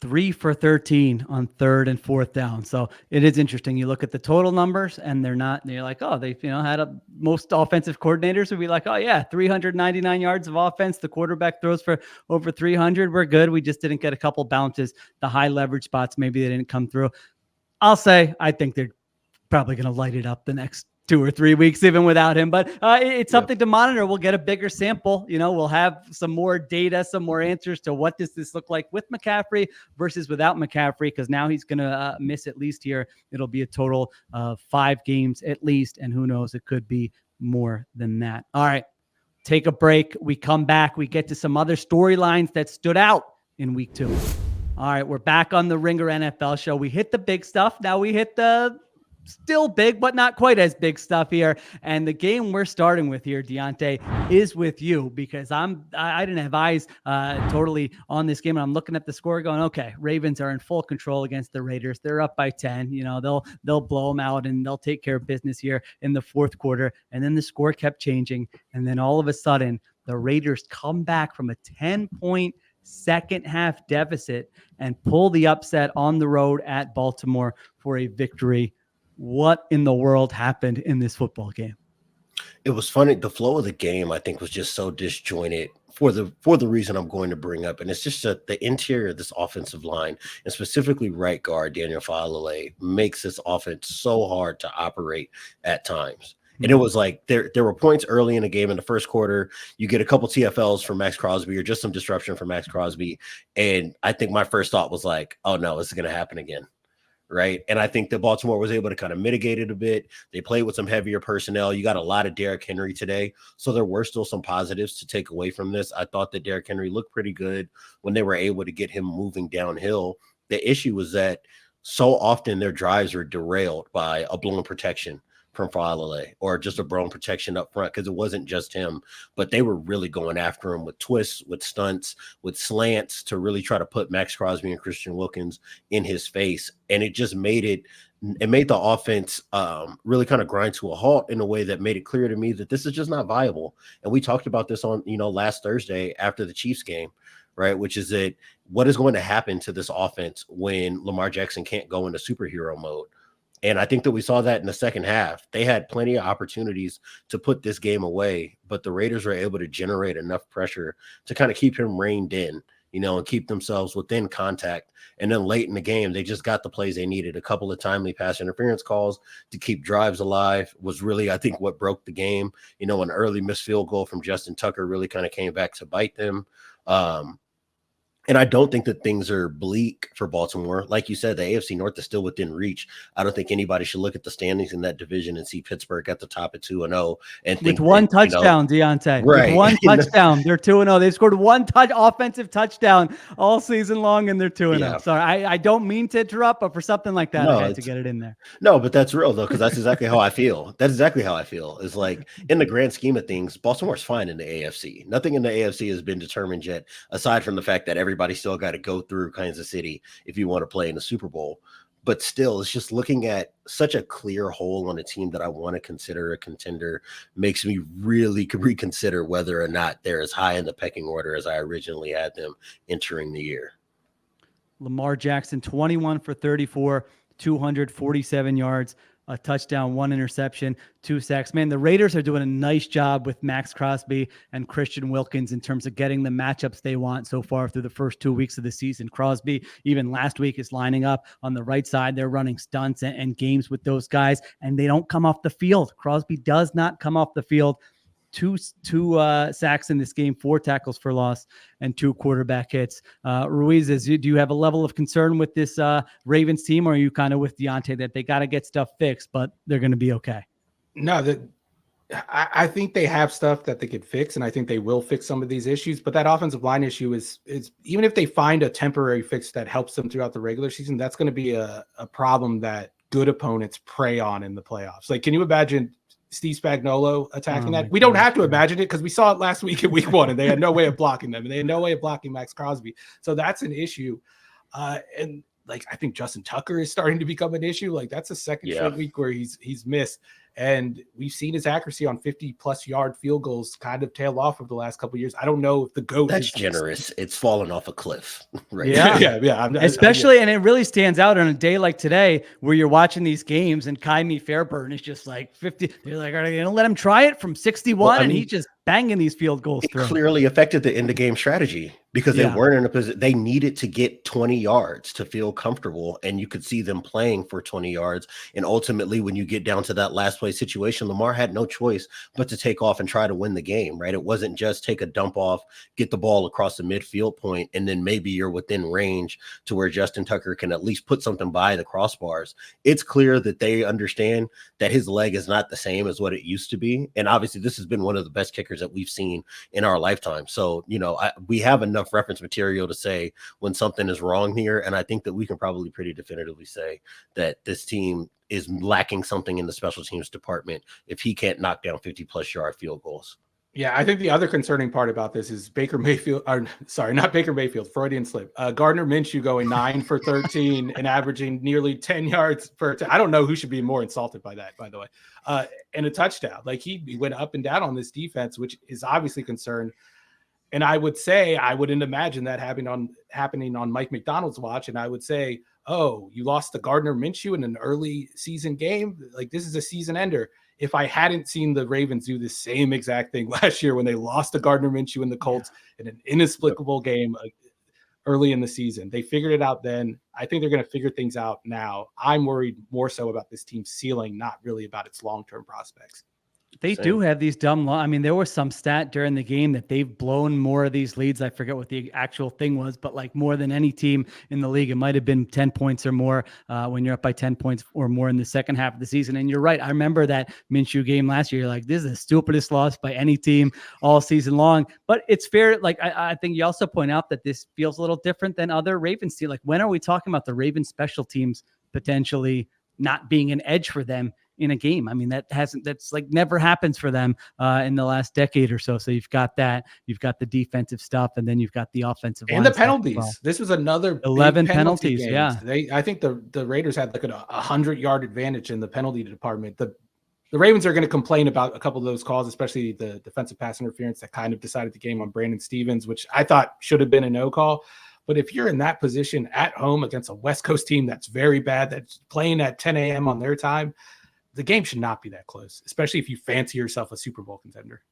3 for 13 on 3rd and 4th down. So it is interesting. You look at the total numbers and they're like, oh, they, had most offensive coordinators would be like, oh yeah, 399 yards of offense. The quarterback throws for over 300. We're good. We just didn't get a couple bounces. The high leverage spots, maybe they didn't come through. I'll say, I think they're probably going to light it up the next 2 or 3 weeks, even without him. But it's something to monitor. We'll get a bigger sample. We'll have some more data, some more answers to what does this look like with McCaffrey versus without McCaffrey, because now he's going to miss at least here. It'll be a total of 5 games at least. And who knows, it could be more than that. All right, take a break. We come back. We get to some other storylines that stood out in week 2. All right, we're back on the Ringer NFL show. We hit the big stuff. Now we hit the still big, but not quite as big stuff here. And the game we're starting with here, Diante, is with you, because I didn't have eyes totally on this game. And I'm looking at the score going, okay, Ravens are in full control against the Raiders. They're up by 10. They'll blow them out and they'll take care of business here in the 4th quarter. And then the score kept changing. And then all of a sudden, the Raiders come back from a 10-point second half deficit and pull the upset on the road at Baltimore for a victory. What in the world happened in this football game? It was funny. The flow of the game, I think, was just so disjointed for the reason I'm going to bring up. And it's just that the interior of this offensive line, and specifically right guard Daniel Falele, makes this offense so hard to operate at times. And it was like there were points early in the game in the first quarter. You get a couple TFLs from Max Crosby or just some disruption from Max Crosby. And I think my first thought was like, oh, no, this is going to happen again. Right. And I think that Baltimore was able to kind of mitigate it a bit. They played with some heavier personnel. You got a lot of Derrick Henry today. So there were still some positives to take away from this. I thought that Derrick Henry looked pretty good when they were able to get him moving downhill. The issue was that so often their drives were derailed by a blown protection from Falele or just a blown protection up front, because it wasn't just him, but they were really going after him with twists, with stunts, with slants to really try to put Max Crosby and Christian Wilkins in his face. And it just made the offense really kind of grind to a halt in a way that made it clear to me that this is just not viable. And we talked about this on, last Thursday after the Chiefs game, right? Which is that what is going to happen to this offense when Lamar Jackson can't go into superhero mode? And I think that we saw that in the second half. They had plenty of opportunities to put this game away, but the Raiders were able to generate enough pressure to kind of keep him reined in, and keep themselves within contact. And then late in the game, they just got the plays they needed. A couple of timely pass interference calls to keep drives alive was really, I think, what broke the game. An early missed field goal from Justin Tucker really kind of came back to bite them. And I don't think that things are bleak for Baltimore. Like you said, the AFC North is still within reach. I don't think anybody should look at the standings in that division and see Pittsburgh at the top at 2-0 and think with one touchdown, Diante. Right. With one touchdown, they're 2-0. They scored one offensive touchdown all season long, and they're 2-0. Yeah. Sorry, I don't mean to interrupt, but for something like that, I had to get it in there. No, but that's real though, because that's exactly how I feel. That's exactly how I feel. It's like in the grand scheme of things, Baltimore's fine in the AFC. Nothing in the AFC has been determined yet, aside from the fact that everybody still got to go through Kansas City if you want to play in the Super Bowl. But still, it's just looking at such a clear hole on a team that I want to consider a contender makes me really reconsider whether or not they're as high in the pecking order as I originally had them entering the year. Lamar Jackson, 21 for 34, 247 yards, a touchdown, 1 interception, 2 sacks. Man, the Raiders are doing a nice job with Max Crosby and Christian Wilkins in terms of getting the matchups they want so far through the first 2 weeks of the season. Crosby, even last week, is lining up on the right side. They're running stunts and games with those guys, and they don't come off the field. Crosby does not come off the field. Two sacks in this game, 4 tackles for loss, and 2 quarterback hits. Ruiz, do you have a level of concern with this Ravens team, or are you kind of with Diante that they got to get stuff fixed, but they're going to be okay? No, I think they have stuff that they could fix, and I think they will fix some of these issues. But that offensive line issue is even if they find a temporary fix that helps them throughout the regular season, that's going to be a problem that good opponents prey on in the playoffs. Like, can you imagine Steve Spagnuolo attacking that? We don't have to imagine it because we saw it last week in week 1 and they had no way of blocking them, and they had no way of blocking Max Crosby. So that's an issue. And like, I think Justin Tucker is starting to become an issue. Like, that's a second straight week where he's missed. And we've seen his accuracy on 50-plus yard field goals kind of tail off over the last couple of years. I don't know if the GOAT That's is generous. It's fallen off a cliff. Right. Yeah. Yeah. Especially, and it really stands out on a day like today where you're watching these games and Kaimi Fairburn is just like 50. They're like, are they going to let him try it from 61? Well, and he's just banging these field goals through. Clearly affected the end of game strategy because they weren't in a position. They needed to get 20 yards to feel comfortable, and you could see them playing for 20 yards. And ultimately, when you get down to that last play situation, Lamar had no choice but to take off and try to win the game, right? It wasn't just take a dump off, get the ball across the midfield point, and then maybe you're within range to where Justin Tucker can at least put something by the crossbars. It's clear that they understand that his leg is not the same as what it used to be. And obviously, this has been one of the best kickers that we've seen in our lifetime. So, we have enough reference material to say when something is wrong here. And I think that we can probably pretty definitively say that this team is lacking something in the special teams department if he can't knock down 50-plus yard field goals. Yeah, I think the other concerning part about this is Baker Mayfield, or sorry, not Baker Mayfield, Freudian slip. Gardner Minshew going 9 for 13 and averaging nearly 10 yards per. I don't know who should be more insulted by that, by the way. And a touchdown. Like he went up and down on this defense, which is obviously concerned. And I would say I wouldn't imagine that happening on Mike McDonald's watch. And I would say, oh, you lost to Gardner Minshew in an early season game. Like this is a season ender. If I hadn't seen the Ravens do the same exact thing last year when they lost to Gardner Minshew and the Colts in an inexplicable game early in the season, they figured it out then. I think they're going to figure things out now. I'm worried more so about this team's ceiling, not really about its long-term prospects. They do have these dumb I mean, there was some stat during the game that they've blown more of these leads. I forget what the actual thing was, but like more than any team in the league. It might have been 10 points or more when you're up by 10 points or more in the second half of the season. And you're right. I remember that Minshew game last year. You're like, this is the stupidest loss by any team all season long. But it's fair. Like, I think you also point out that this feels a little different than other Ravens teams. Like, when are we talking about the Ravens special teams potentially not being an edge for them in a game? I mean, that's like never happens for them in the last decade or so. So you've got the defensive stuff, and then you've got the offensive and the penalties. Well. This was another 11 penalties. Yeah. I think the Raiders had like a 100-yard advantage in the penalty department. The Ravens are going to complain about a couple of those calls, especially the defensive pass interference that kind of decided the game on Brandon Stevens, which I thought should have been a no call. But if you're in that position at home against a West Coast team that's very bad, that's playing at 10 a.m. on their time, the game should not be that close, especially if you fancy yourself a Super Bowl contender.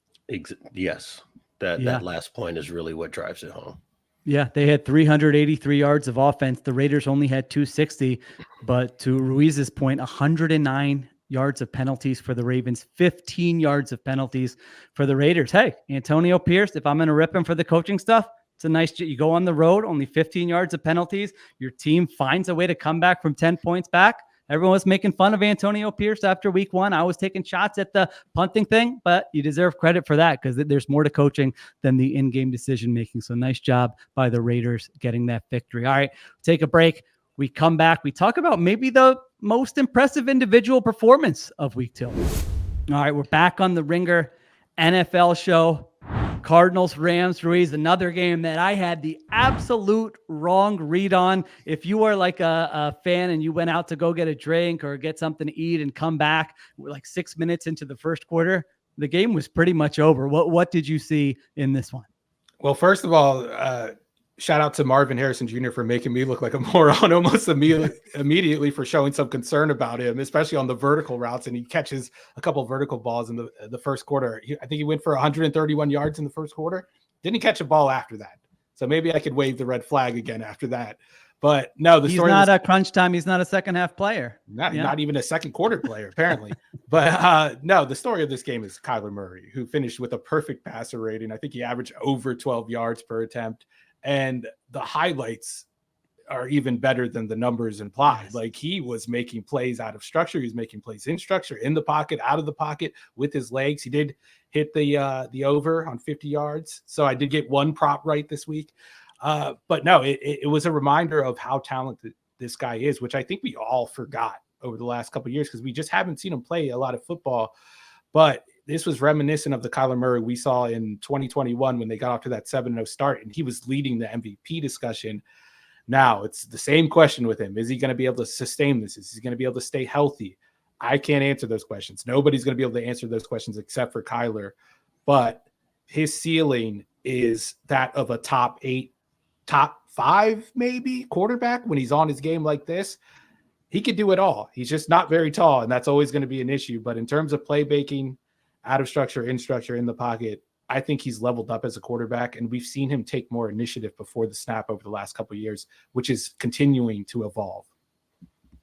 Yes. That last point is really what drives it home. Yeah, they had 383 yards of offense. The Raiders only had 260, but to Ruiz's point, 109 yards of penalties for the Ravens, 15 yards of penalties for the Raiders. Hey, Antonio Pierce, if I'm going to rip him for the coaching stuff, it's a nice, you go on the road, only 15 yards of penalties. Your team finds a way to come back from 10 points back. Everyone was making fun of Antonio Pierce after week one. I was taking shots at the punting thing, but you deserve credit for that because there's more to coaching than the in-game decision-making. So nice job by the Raiders getting that victory. All right, take a break. We come back. We talk about maybe the most impressive individual performance of week 2. All right, we're back on the Ringer NFL show. Cardinals, Rams, Ruiz, another game that I had the absolute wrong read on. If you are like a fan and you went out to go get a drink or get something to eat and come back like 6 minutes into the first quarter, the game was pretty much over. What did you see in this one? Well, first of all, shout out to Marvin Harrison Jr. for making me look like a moron almost immediately for showing some concern about him, especially on the vertical routes. And he catches a couple of vertical balls in the first quarter. I think he went for 131 yards in the first quarter. Didn't catch a ball after that. So maybe I could wave the red flag again after that. But no, he's not a crunch time. He's not a second half player. Not even a second quarter player, apparently. But no, the story of this game is Kyler Murray, who finished with a perfect passer rating. I think he averaged over 12 yards per attempt. And the highlights are even better than the numbers imply. Yes. Like he was making plays out of structure. He was making plays in structure, in the pocket, out of the pocket with his legs. He did hit the over on 50 yards. So I did get one prop right this week. But no, it was a reminder of how talented this guy is, which I think we all forgot over the last couple of years because we just haven't seen him play a lot of football. But this was reminiscent of the Kyler Murray we saw in 2021 when they got off to that 7-0 start, and he was leading the MVP discussion. Now it's the same question with him. Is he going to be able to sustain this? Is he going to be able to stay healthy? I can't answer those questions. Nobody's going to be able to answer those questions except for Kyler. But his ceiling is that of a top 8, top 5, maybe quarterback when he's on his game like this. He could do it all. He's just not very tall, and that's always going to be an issue. But in terms of play making, out of structure, in the pocket, I think he's leveled up as a quarterback, and we've seen him take more initiative before the snap over the last couple of years, which is continuing to evolve.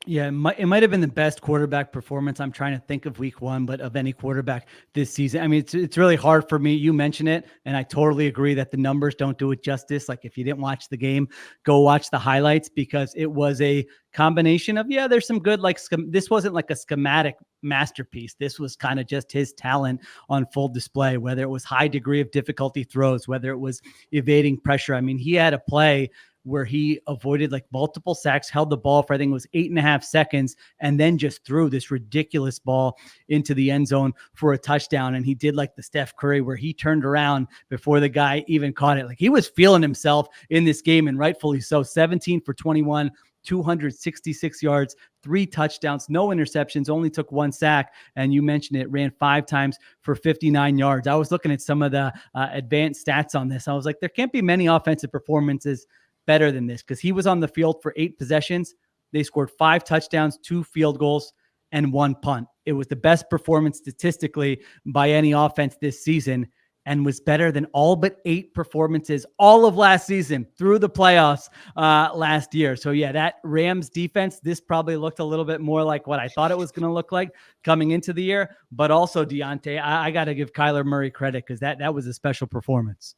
Yeah, it might have been the best quarterback performance. I'm trying to think of week 1, but of any quarterback this season. I mean, it's really hard for me. You mentioned it, and I totally agree that the numbers don't do it justice. Like if you didn't watch the game, go watch the highlights, because it was a combination of, there's some good, like this wasn't like a schematic masterpiece. This was kind of just his talent on full display, whether it was high degree of difficulty throws, whether it was evading pressure. I mean, he had a play where he avoided like multiple sacks, held the ball for, I think it was 8.5 seconds, and then just threw this ridiculous ball into the end zone for a touchdown. And he did like the Steph Curry where he turned around before the guy even caught it. Like he was feeling himself in this game, and rightfully so. 17 for 21, 266 yards, 3 touchdowns, no interceptions, only took 1 sack. And you mentioned it, ran 5 times for 59 yards. I was looking at some of the advanced stats on this. I was like, there can't be many offensive performances better than this, because he was on the field for 8 possessions. They scored 5 touchdowns, 2 field goals, and 1 punt. It was the best performance statistically by any offense this season, and was better than all but 8 performances all of last season through the playoffs last year. So yeah, that Rams defense, this probably looked a little bit more like what I thought it was going to look like coming into the year. But also Diante, I got to give Kyler Murray credit, because that was a special performance.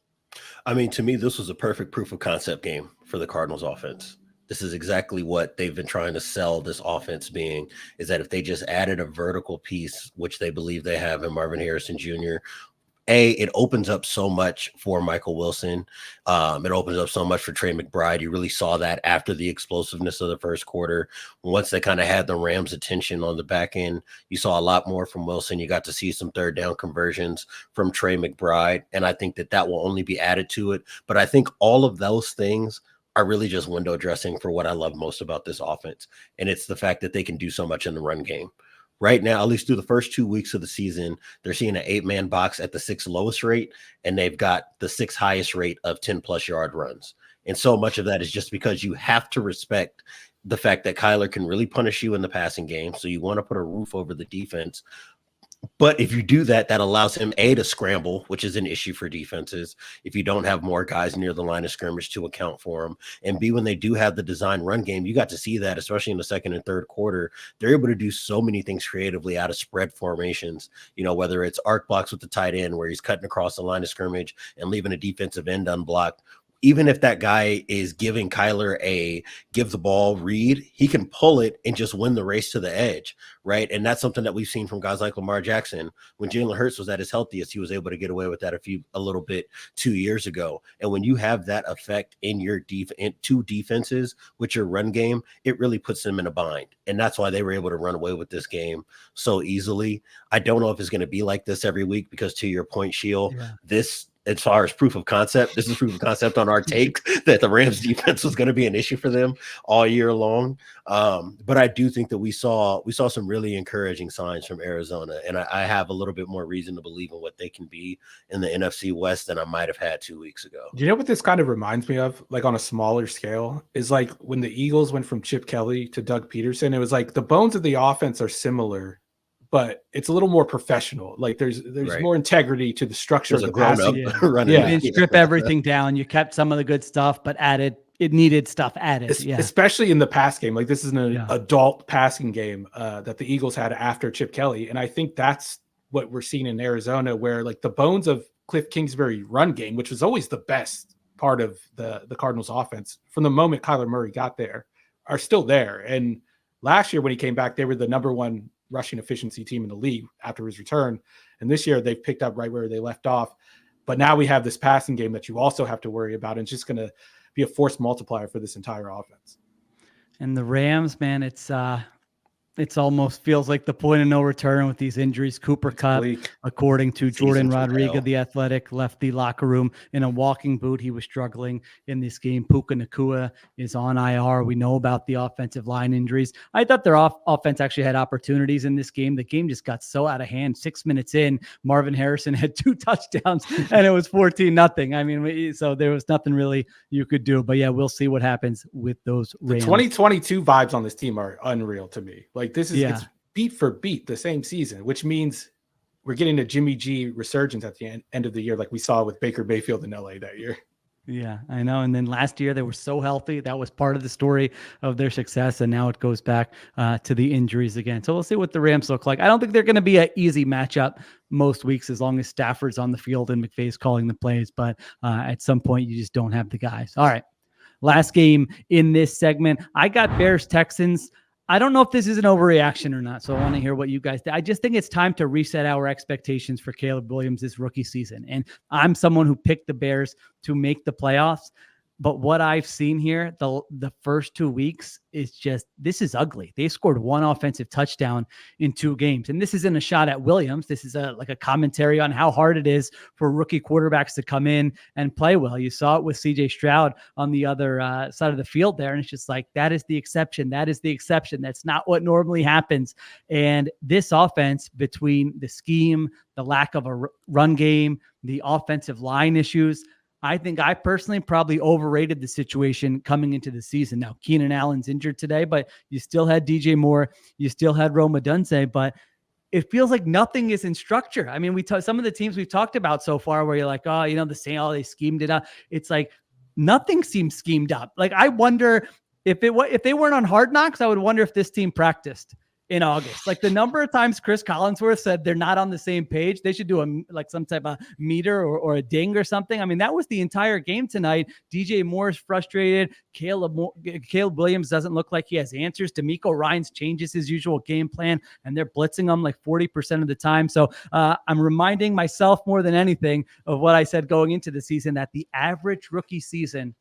I mean, to me, this was a perfect proof of concept game for the Cardinals offense. This is exactly what they've been trying to sell this offense being, is that if they just added a vertical piece, which they believe they have in Marvin Harrison Jr., it opens up so much for Michael Wilson. It opens up so much for Trey McBride. You really saw that after the explosiveness of the first quarter. Once they kind of had the Rams' attention on the back end, you saw a lot more from Wilson. You got to see some third down conversions from Trey McBride, and I think that will only be added to it. But I think all of those things are really just window dressing for what I love most about this offense, and it's the fact that they can do so much in the run game. Right now, at least through the first 2 weeks of the season, they're seeing an 8-man box at the 6th lowest rate, and they've got the 6th highest rate of 10-plus yard runs. And so much of that is just because you have to respect the fact that Kyler can really punish you in the passing game. So you want to put a roof over the defense. But if you do that, that allows him, A, to scramble, which is an issue for defenses if you don't have more guys near the line of scrimmage to account for them. And B, when they do have the design run game, you got to see that, especially in the second and third quarter. They're able to do so many things creatively out of spread formations, whether it's arc blocks with the tight end where he's cutting across the line of scrimmage and leaving a defensive end unblocked. Even if that guy is giving Kyler a give the ball read, he can pull it and just win the race to the edge, right? And that's something that we've seen from guys like Lamar Jackson. When Jalen Hurts was at his healthiest, he was able to get away with that a little bit 2 years ago. And when you have that effect in your two defenses with your run game, it really puts them in a bind. And that's why they were able to run away with this game so easily. I don't know if it's going to be like this every week, because to your point, Sheil, as far as proof of concept, this is proof of concept on our take that the Rams defense was going to be an issue for them all year long. But I do think that we saw some really encouraging signs from Arizona, and I have a little bit more reason to believe in what they can be in the NFC West than I might have had 2 weeks ago. You know what this kind of reminds me of, like on a smaller scale, is like when the Eagles went from Chip Kelly to Doug Peterson. It was like the bones of the offense are similar, but it's a little more professional. Like there's more integrity to the structure of the passing. You didn't strip everything down. You kept some of the good stuff, but needed stuff added. Especially in the pass game. Like this is an adult passing game that the Eagles had after Chip Kelly. And I think that's what we're seeing in Arizona, where like the bones of Cliff Kingsbury run game, which was always the best part of the Cardinals offense from the moment Kyler Murray got there, are still there. And last year when he came back, they were the number 1 rushing efficiency team in the league after his return. And this year they've picked up right where they left off. But now we have this passing game that you also have to worry about. And it's just going to be a force multiplier for this entire offense. And the Rams, man, it's It's almost feels like the point of no return with these injuries. Cooper Kupp, according to Jordan Rodriguez, the Athletic, left the locker room in a walking boot. He was struggling in this game. Puka Nacua is on IR. We know about the offensive line injuries. I thought their offense actually had opportunities in this game. The game just got so out of hand. 6 minutes in, Marvin Harrison had 2 touchdowns and it was 14-0. I mean, so there was nothing really you could do. But yeah, we'll see what happens with those Rams. The 2022 vibes on this team are unreal to me. Like this is it's beat for beat the same season, which means we're getting a Jimmy G resurgence at the end of the year, like we saw with Baker Mayfield in LA that year. Yeah, I know. And then last year they were so healthy. That was part of the story of their success. And now it goes back to the injuries again. So we'll see what the Rams look like. I don't think they're going to be an easy matchup most weeks as long as Stafford's on the field and McVay's calling the plays. But at some point you just don't have the guys. All right. Last game in this segment, I got Bears-Texans. I don't know if this is an overreaction or not, so I want to hear what you guys think. I just think it's time to reset our expectations for Caleb Williams this rookie season. And I'm someone who picked the Bears to make the playoffs. But what I've seen here, the first 2 weeks is just, this is ugly. They scored 1 offensive touchdown in 2 games. And this isn't a shot at Williams. This is like a commentary on how hard it is for rookie quarterbacks to come in and play well. You saw it with CJ Stroud on the other side of the field there. And it's just like, that is the exception. That is the exception. That's not what normally happens. And this offense, between the scheme, the lack of a run game, the offensive line issues, I think I personally probably overrated the situation coming into the season. Now, Keenan Allen's injured today, but you still had DJ Moore. You still had Rome Odunze, but it feels like nothing is in structure. I mean, some of the teams we've talked about so far where you're like, oh, the Saints, they schemed it up. It's like nothing seems schemed up. Like, I wonder if they weren't on Hard Knocks, I would wonder if this team practiced in August. Like the number of times Chris Collinsworth said they're not on the same page, they should do some type of meter or a ding or something. I mean, that was the entire game tonight. DJ Moore's frustrated. Caleb Williams doesn't look like he has answers. DeMeco Ryans changes his usual game plan and they're blitzing him like 40% of the time. So I'm reminding myself more than anything of what I said going into the season, that the average rookie season,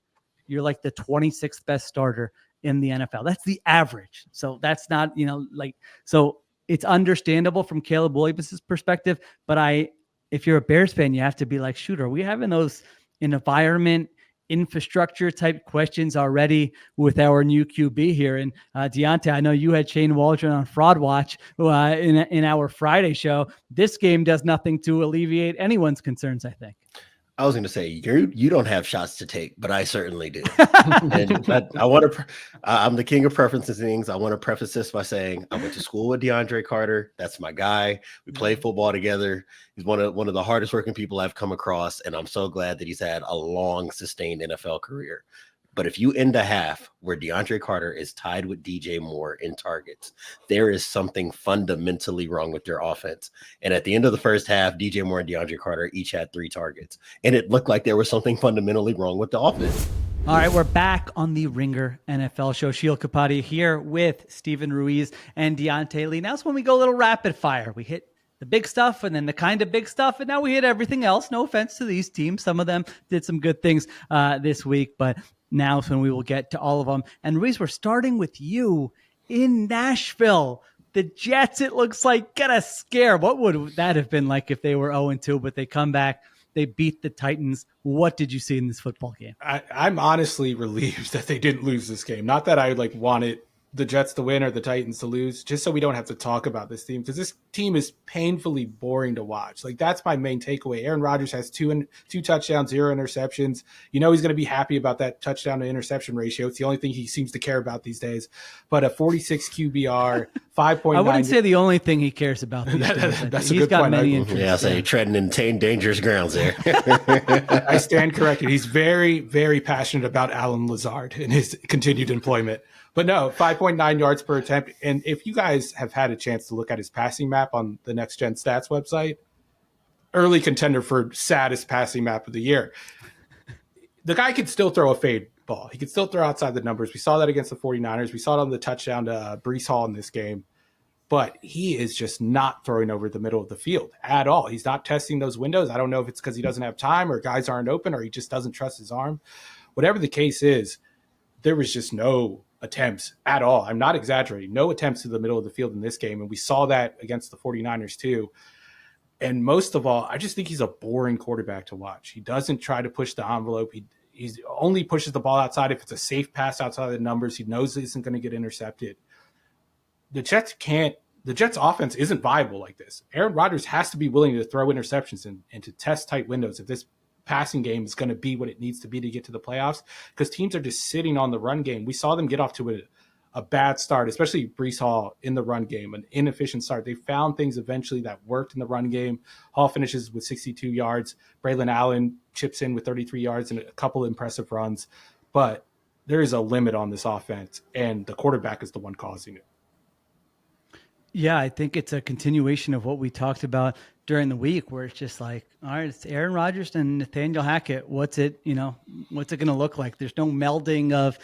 you're like the 26th best starter in the NFL. That's the average. So that's not, so it's understandable from Caleb Williams' perspective, but if you're a Bears fan, you have to be like, shoot, are we having those environment, infrastructure type questions already with our new QB here? And Diante, I know you had Shane Waldron on Fraud Watch in our Friday show. This game does nothing to alleviate anyone's concerns, I think. I was going to say you don't have shots to take, but I certainly do. And I'm the king of preferences things. I want to preface this by saying I went to school with DeAndre Carter. That's my guy. We played football together. He's one of the hardest working people I've come across, and I'm so glad that he's had a long, sustained NFL career. But if you end a half where DeAndre Carter is tied with DJ Moore in targets, there is something fundamentally wrong with their offense. And at the end of the first half, DJ Moore and DeAndre Carter each had 3 targets. And it looked like there was something fundamentally wrong with the offense. All right, we're back on the Ringer NFL show. Sheil Kapadia here with Steven Ruiz and Diante Lee. Now's when we go a little rapid fire. We hit the big stuff and then the kind of big stuff, and now we hit everything else. No offense to these teams. Some of them did some good things this week, but now is when we will get to all of them. And Ruiz, we're starting with you in Nashville. The Jets, it looks like, get a scare. What would that have been like if they were 0-2, but they come back, they beat the Titans? What did you see in this football game? I'm honestly relieved that they didn't lose this game. Not that I wanted the Jets to win or the Titans to lose, just so we don't have to talk about this team, because this team is painfully boring to watch. Like, that's my main takeaway. Aaron Rodgers has two touchdowns, 0 interceptions. He's going to be happy about that touchdown to interception ratio. It's the only thing he seems to care about these days. But a 46 QBR, 5.9. I wouldn't say the only thing he cares about. That's a He's good got point. many interests. Yeah, I'll say treading in dangerous grounds there. I stand corrected. He's very, very passionate about Alan Lazard and his continued employment. But no, 5.9 yards per attempt. And if you guys have had a chance to look at his passing map on the Next Gen Stats website, early contender for saddest passing map of the year. The guy could still throw a fade ball. He could still throw outside the numbers. We saw that against the 49ers. We saw it on the touchdown to Breece Hall in this game. But he is just not throwing over the middle of the field at all. He's not testing those windows. I don't know if it's because he doesn't have time or guys aren't open or he just doesn't trust his arm. Whatever the case is, there was just no attempts at all. I'm not exaggerating. No attempts to the middle of the field in this game. And we saw that against the 49ers too. And most of all, I just think he's a boring quarterback to watch. He doesn't try to push the envelope. He only pushes the ball outside if it's a safe pass outside of the numbers. He knows it isn't going to get intercepted. The Jets offense isn't viable like this. Aaron Rodgers has to be willing to throw interceptions and to test tight windows if this passing game is going to be what it needs to be to get to the playoffs, because teams are just sitting on the run game. We saw them get off to a bad start, especially Breece Hall in the run game, an inefficient start. They found things eventually that worked in the run game. Hall finishes with 62 yards. Braylon Allen chips in with 33 yards and a couple of impressive runs. But there is a limit on this offense, and the quarterback is the one causing it. Yeah, I think it's a continuation of what we talked about during the week, where it's just like, all right, it's Aaron Rodgers and Nathaniel Hackett. What's it going to look like? There's no melding of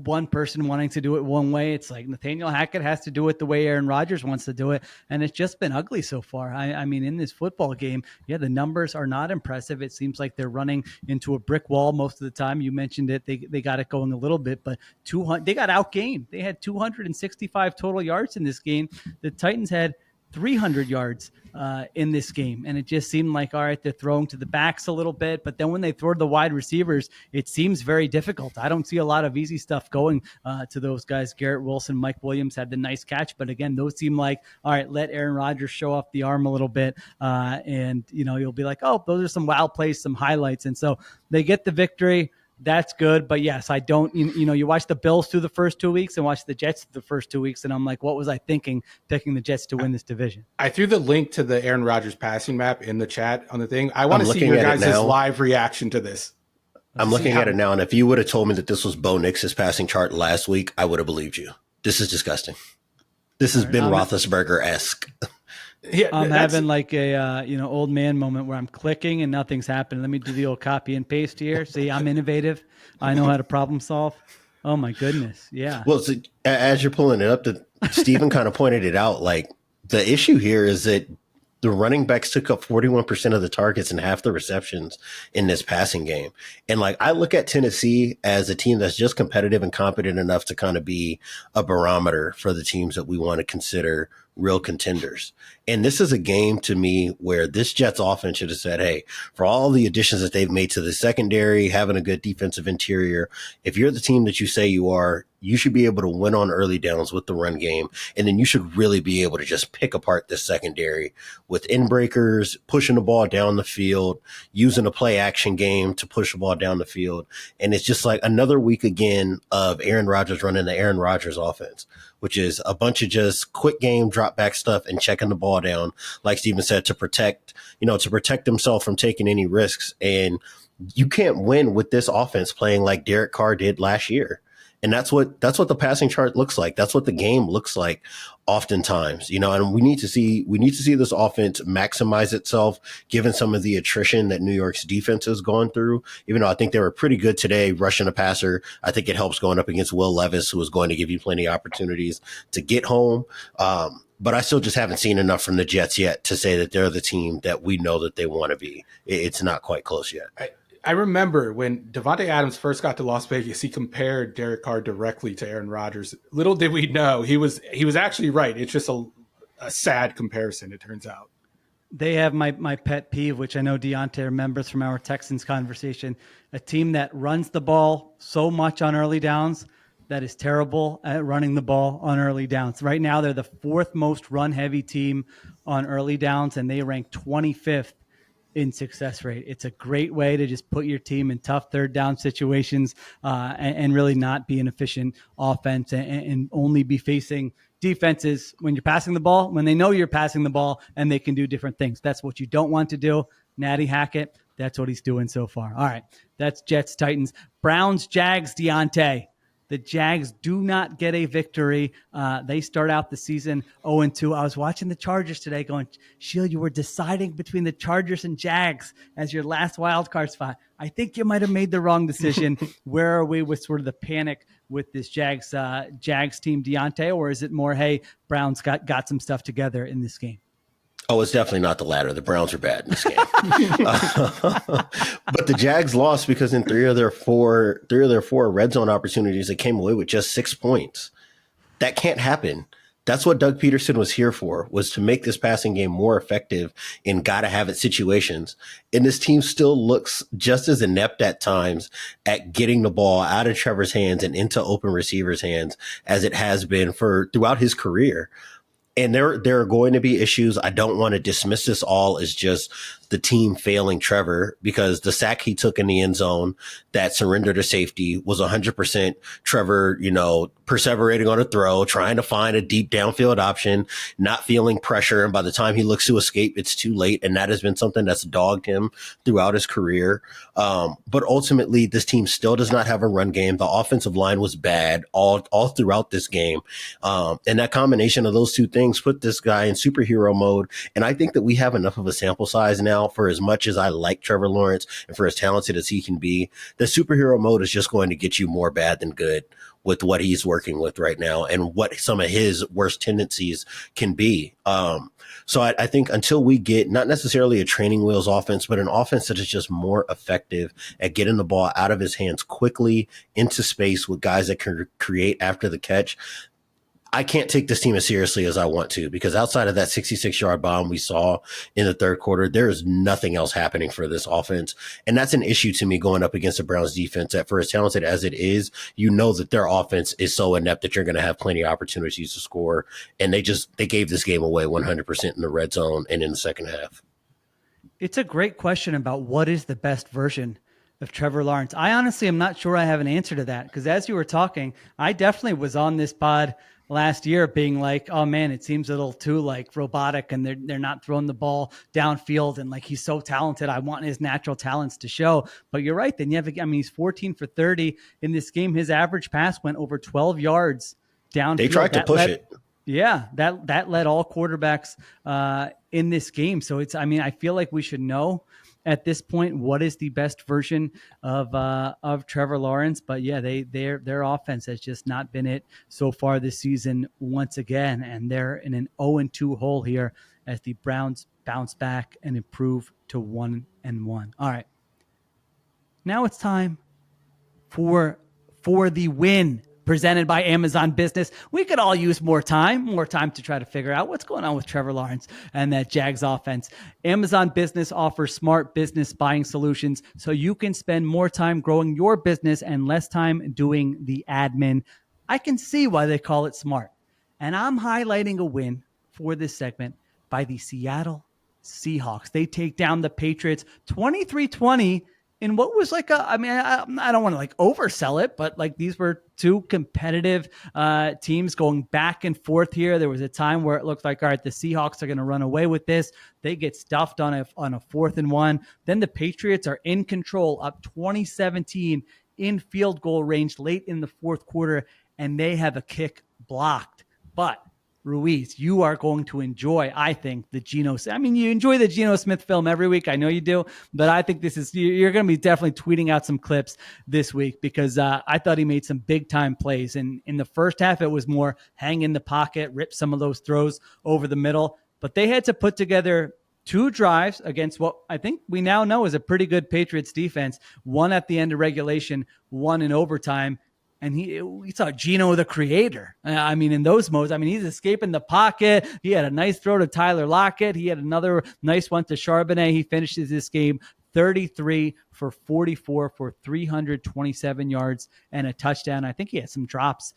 one person wanting to do it one way. It's like Nathaniel Hackett has to do it the way Aaron Rodgers wants to do it. And it's just been ugly so far. I mean, in this football game, yeah, the numbers are not impressive. It seems like they're running into a brick wall most of the time. You mentioned it. They got it going a little bit, but they got outgained. They had 265 total yards in this game. The Titans had 300 yards in this game. And it just seemed like, all right, they're throwing to the backs a little bit. But then when they throw to the wide receivers, it seems very difficult. I don't see a lot of easy stuff going to those guys. Garrett Wilson, Mike Williams had the nice catch. But again, those seem like, all right, let Aaron Rodgers show off the arm a little bit. And, you'll be like, oh, those are some wild plays, some highlights. And so they get the victory. That's good. But yes, I don't, you watch the Bills through the first 2 weeks and watch the Jets through the first 2 weeks. And I'm like, what was I thinking picking the Jets to win this division? I threw the link to the Aaron Rodgers passing map in the chat on the thing. I want to see your guys' live reaction to this. I'm looking at it now. And if you would have told me that this was Bo Nix's passing chart last week, I would have believed you. This is disgusting. This has been Roethlisberger-esque. Yeah, I'm having like a old man moment where I'm clicking and nothing's happening. Let me do the old copy and paste here. See, I'm innovative. I know how to problem solve. Oh my goodness, yeah. Well, so, as you're pulling it up, Stephen kind of pointed it out. Like the issue here is that the running backs took up 41% of the targets and half the receptions in this passing game. And like, I look at Tennessee as a team that's just competitive and competent enough to kind of be a barometer for the teams that we want to consider real contenders. And this is a game to me where this Jets offense should have said, hey, for all the additions that they've made to the secondary, having a good defensive interior, if you're the team that you say you are, you should be able to win on early downs with the run game. And then you should really be able to just pick apart this secondary with in-breakers, pushing the ball down the field, using a play action game to push the ball down the field. And it's just like another week again of Aaron Rodgers running the Aaron Rodgers offense, which is a bunch of just quick game drop back stuff and checking the ball down, like Steven said, to protect himself from taking any risks. And you can't win with this offense playing like Derek Carr did last year. And that's what the passing chart looks like. That's what the game looks like oftentimes, and we need to see this offense maximize itself, given some of the attrition that New York's defense has gone through. Even though I think they were pretty good today rushing a passer, I think it helps going up against Will Levis, who is going to give you plenty of opportunities to get home. But I still just haven't seen enough from the Jets yet to say that they're the team that we know that they want to be. It's not quite close yet. I remember when Davante Adams first got to Las Vegas, he compared Derek Carr directly to Aaron Rodgers. Little did we know he was actually right. It's just a sad comparison, it turns out. They have my pet peeve, which I know Diante remembers from our Texans conversation, a team that runs the ball so much on early downs that is terrible at running the ball on early downs. Right now, they're the fourth most run-heavy team on early downs, and they rank 25th in success rate. It's a great way to just put your team in tough third down situations and really not be an efficient offense and only be facing defenses when you're passing the ball, when they know you're passing the ball and they can do different things. That's what you don't want to do. Natty Hackett, that's what he's doing so far. All right, that's Jets, Titans. Browns, Jags, Diante. The Jags do not get a victory. They start out the season 0-2. I was watching the Chargers today going, Sheil, you were deciding between the Chargers and Jags as your last wild card spot. I think you might have made the wrong decision. Where are we with sort of the panic with this Jags team, Diante? Or is it more, hey, Browns got some stuff together in this game? Oh, it's definitely not the latter. The Browns are bad in this game. But the Jags lost because in three of their four red zone opportunities, they came away with just 6 points. That can't happen. That's what Doug Peterson was here for, was to make this passing game more effective in gotta have it situations. And this team still looks just as inept at times at getting the ball out of Trevor's hands and into open receivers' hands as it has been throughout his career. And there are going to be issues. I don't want to dismiss this all as just the team failing Trevor, because the sack he took in the end zone that surrendered to safety was 100% Trevor, perseverating on a throw, trying to find a deep downfield option, not feeling pressure. And by the time he looks to escape, it's too late. And that has been something that's dogged him throughout his career. But ultimately, this team still does not have a run game. The offensive line was bad all throughout this game. And that combination of those two things put this guy in superhero mode. And I think that we have enough of a sample size now, for as much as I like Trevor Lawrence and for as talented as he can be, the superhero mode is just going to get you more bad than good with what he's working with right now and what some of his worst tendencies can be. So I think until we get not necessarily a training wheels offense, but an offense that is just more effective at getting the ball out of his hands quickly into space with guys that can create after the catch, I can't take this team as seriously as I want to, because outside of that 66-yard bomb we saw in the third quarter, there is nothing else happening for this offense. And that's an issue to me going up against the Browns defense, that for as talented as it is, that their offense is so inept that you're going to have plenty of opportunities to score. And they gave this game away 100% in the red zone and in the second half. It's a great question about what is the best version of Trevor Lawrence. I honestly am not sure I have an answer to that, because as you were talking, I definitely was on this pod last year being like, oh man, it seems a little too like robotic, and they're not throwing the ball downfield, and like he's so talented. I want his natural talents to show. But you're right. Then he's 14 for 30 in this game. His average pass went over 12 yards downfield. They tried to push it. Yeah, that led all quarterbacks in this game. So I feel like we should know at this point what is the best version of Trevor Lawrence. But yeah, their offense has just not been it so far this season once again, and they're in an 0-2 hole here as the Browns bounce back and improve to 1-1. All right, now it's time for the win, presented by Amazon Business. We could all use more time to try to figure out what's going on with Trevor Lawrence and that Jags offense. Amazon Business offers smart business buying solutions so you can spend more time growing your business and less time doing the admin. I can see why they call it smart. And I'm highlighting a win for this segment by the Seattle Seahawks. They take down the Patriots 23-20 in what was like I don't want to like oversell it, but like these were two competitive teams going back and forth here. There was a time where it looked like, all right, the Seahawks are going to run away with this. They get stuffed on a 4th and 1. Then the Patriots are in control, up 20-17 in field goal range late in the fourth quarter, and they have a kick blocked. But Ruiz, you are going to enjoy, I think, you enjoy the Geno Smith film every week. I know you do, but I think you're going to be definitely tweeting out some clips this week, because I thought he made some big time plays. And in the first half, it was more hang in the pocket, rip some of those throws over the middle, but they had to put together 2 drives against what I think we now know is a pretty good Patriots defense, one at the end of regulation, one in overtime. And we saw Geno the creator. In those modes, he's escaping the pocket. He had a nice throw to Tyler Lockett. He had another nice one to Charbonnet. He finishes this game 33 for 44 for 327 yards and a touchdown. I think he had some drops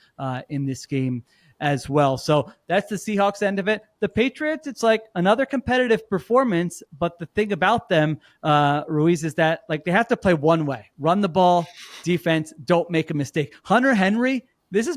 in this game as well. So that's the Seahawks end of it. The Patriots, it's like another competitive performance, but the thing about them, Ruiz, is that like they have to play one way: run the ball, defense, don't make a mistake. Hunter Henry,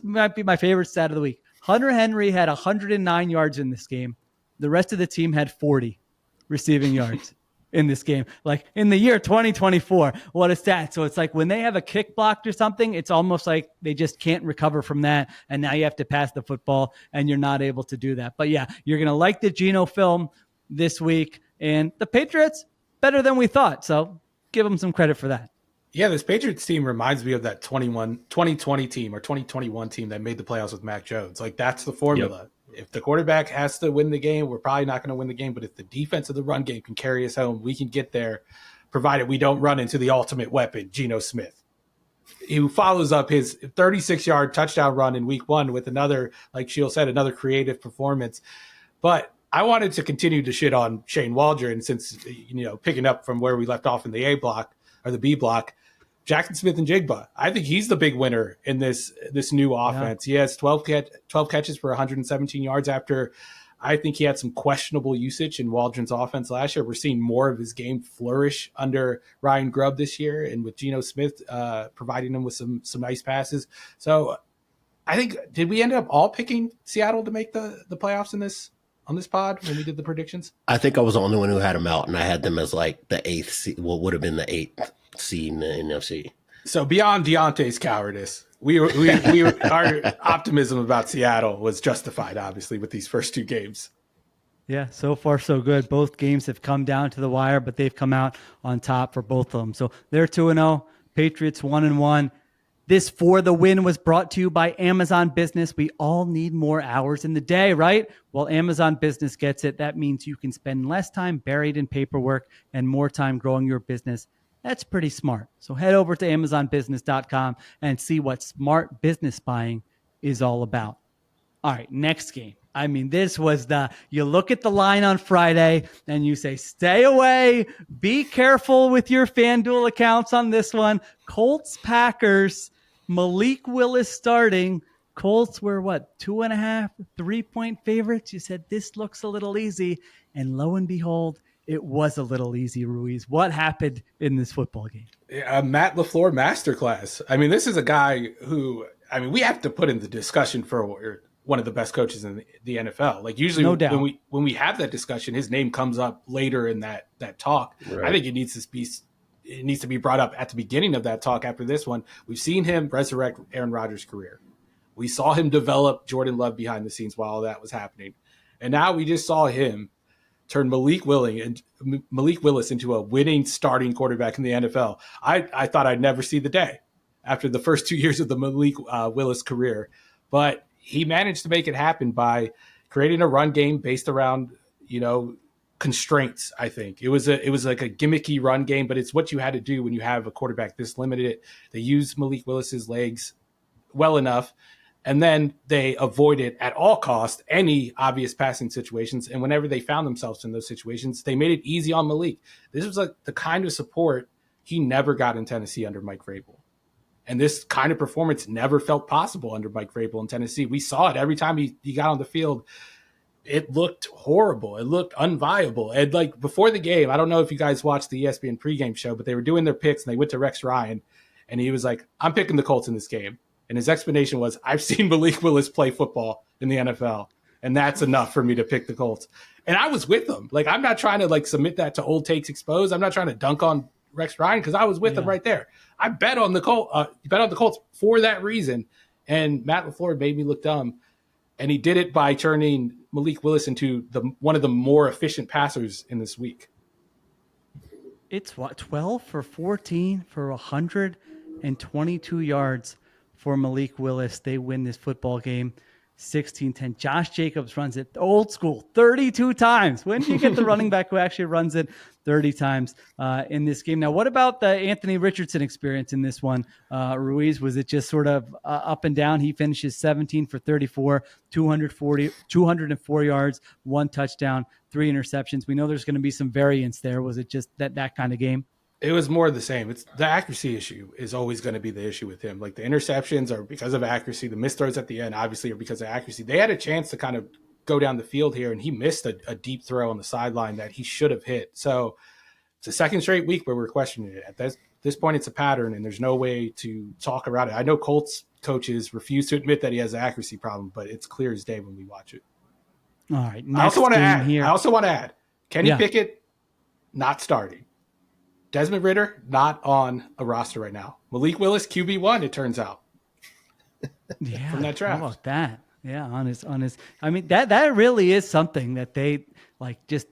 might be my favorite stat of the week. Hunter Henry had 109 yards in this game. The rest of the team had 40 receiving yards in this game. Like in the year 2024, what a stat. So it's like when they have a kick blocked or something, it's almost like they just can't recover from that. And now you have to pass the football and you're not able to do that. But yeah, you're going to like the Geno film this week, and the Patriots better than we thought. So give them some credit for that. Yeah, this Patriots team reminds me of that 2020 team or 2021 team that made the playoffs with Mac Jones. Like that's the formula. Yep. If the quarterback has to win the game, we're probably not going to win the game. But if the defense of the run game can carry us home, we can get there, provided we don't run into the ultimate weapon, Geno Smith, who follows up his 36-yard touchdown run in week 1 with another, like Sheil said, another creative performance. But I wanted to continue to shit on Shane Waldron since, picking up from where we left off in the A block or the B block, Jackson Smith-Njigba. I think he's the big winner in this new offense. Yeah. He has 12 catches for 117 yards after I think he had some questionable usage in Waldron's offense last year. We're seeing more of his game flourish under Ryan Grubb this year, and with Geno Smith providing him with some nice passes. So I think, did we end up all picking Seattle to make the playoffs on this pod when we did the predictions? I think I was the only one who had them out, and I had them as like the 8th seed, what would have been the 8th seed in the NFC. So beyond Diante's cowardice, our optimism about Seattle was justified, obviously, with these first 2 games. Yeah, so far so good. Both games have come down to the wire, but they've come out on top for both of them. So they're 2-0, Patriots 1-1. This For the Win was brought to you by Amazon Business. We all need more hours in the day, right? Well, Amazon Business gets it. That means you can spend less time buried in paperwork and more time growing your business. That's pretty smart. So head over to amazonbusiness.com and see what smart business buying is all about. All right, next game. I mean, this was you look at the line on Friday and you say, stay away, be careful with your FanDuel accounts on this one. Colts-Packers, Malik Willis starting. Colts were 2.5, 3-point favorites? You said this looks a little easy. And lo and behold, it was a little easy, Ruiz. What happened in this football game? Matt LaFleur masterclass. I mean, this is a guy who, we have to put in the discussion for one of the best coaches in the NFL. Like usually no doubt. when we have that discussion, his name comes up later in that talk. Right. I think it needs to be brought up at the beginning of that talk after this one. We've seen him resurrect Aaron Rodgers' career. We saw him develop Jordan Love behind the scenes while all that was happening. And now we just saw him turn Malik Willis into a winning starting quarterback in the NFL. I thought I'd never see the day after the first 2 years of the Malik Willis career. But he managed to make it happen by creating a run game based around, constraints. I think it was like a gimmicky run game, but it's what you had to do when you have a quarterback this limited. They used Malik Willis's legs well enough, and then they avoided at all costs any obvious passing situations. And whenever they found themselves in those situations, they made it easy on Malik. This was like the kind of support he never got in Tennessee under Mike Vrabel. And this kind of performance never felt possible under Mike Vrabel in Tennessee. We saw it every time he got on the field. It looked horrible. It looked unviable. And like before the game, I don't know if you guys watched the ESPN pregame show, but they were doing their picks and they went to Rex Ryan and he was like, I'm picking the Colts in this game. And his explanation was, I've seen Malik Willis play football in the NFL, and that's enough for me to pick the Colts. And I was with him. Like, I'm not trying to submit that to Old Takes Exposed. I'm not trying to dunk on Rex Ryan because I was with him right there. I bet on the Colts for that reason. And Matt LaFleur made me look dumb. And he did it by turning Malik Willis into one of the more efficient passers in this week. It's 12 for 14 for 122 yards for Malik Willis. They win this football game 16-10. Josh Jacobs runs it old school 32 times. When do you get the running back who actually runs it 30 times in this game? Now, what about the Anthony Richardson experience in this one? Ruiz, was it just sort of up and down? He finishes 17 for 34, 204 yards, 1 touchdown, 3 interceptions. We know there's going to be some variance there. Was it just that kind of game? It was more of the same. It's the accuracy issue is always going to be the issue with him. Like the interceptions are because of accuracy. The missed throws at the end obviously are because of accuracy. They had a chance to kind of go down the field here, and he missed a deep throw on the sideline that he should have hit. So it's a second straight week where we're questioning it. At this point, it's a pattern, and there's no way to talk around it. I know Colts coaches refuse to admit that he has an accuracy problem, but it's clear as day when we watch it. All right. I also want to add, Kenny Pickett not starting. Desmond Ridder, not on a roster right now. Malik Willis, QB1, it turns out. Yeah. From that draft. How about that? Yeah, on his. I mean, that really is something that they just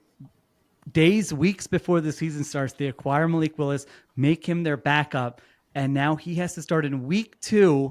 days, weeks before the season starts, they acquire Malik Willis, make him their backup, and now he has to start in week 2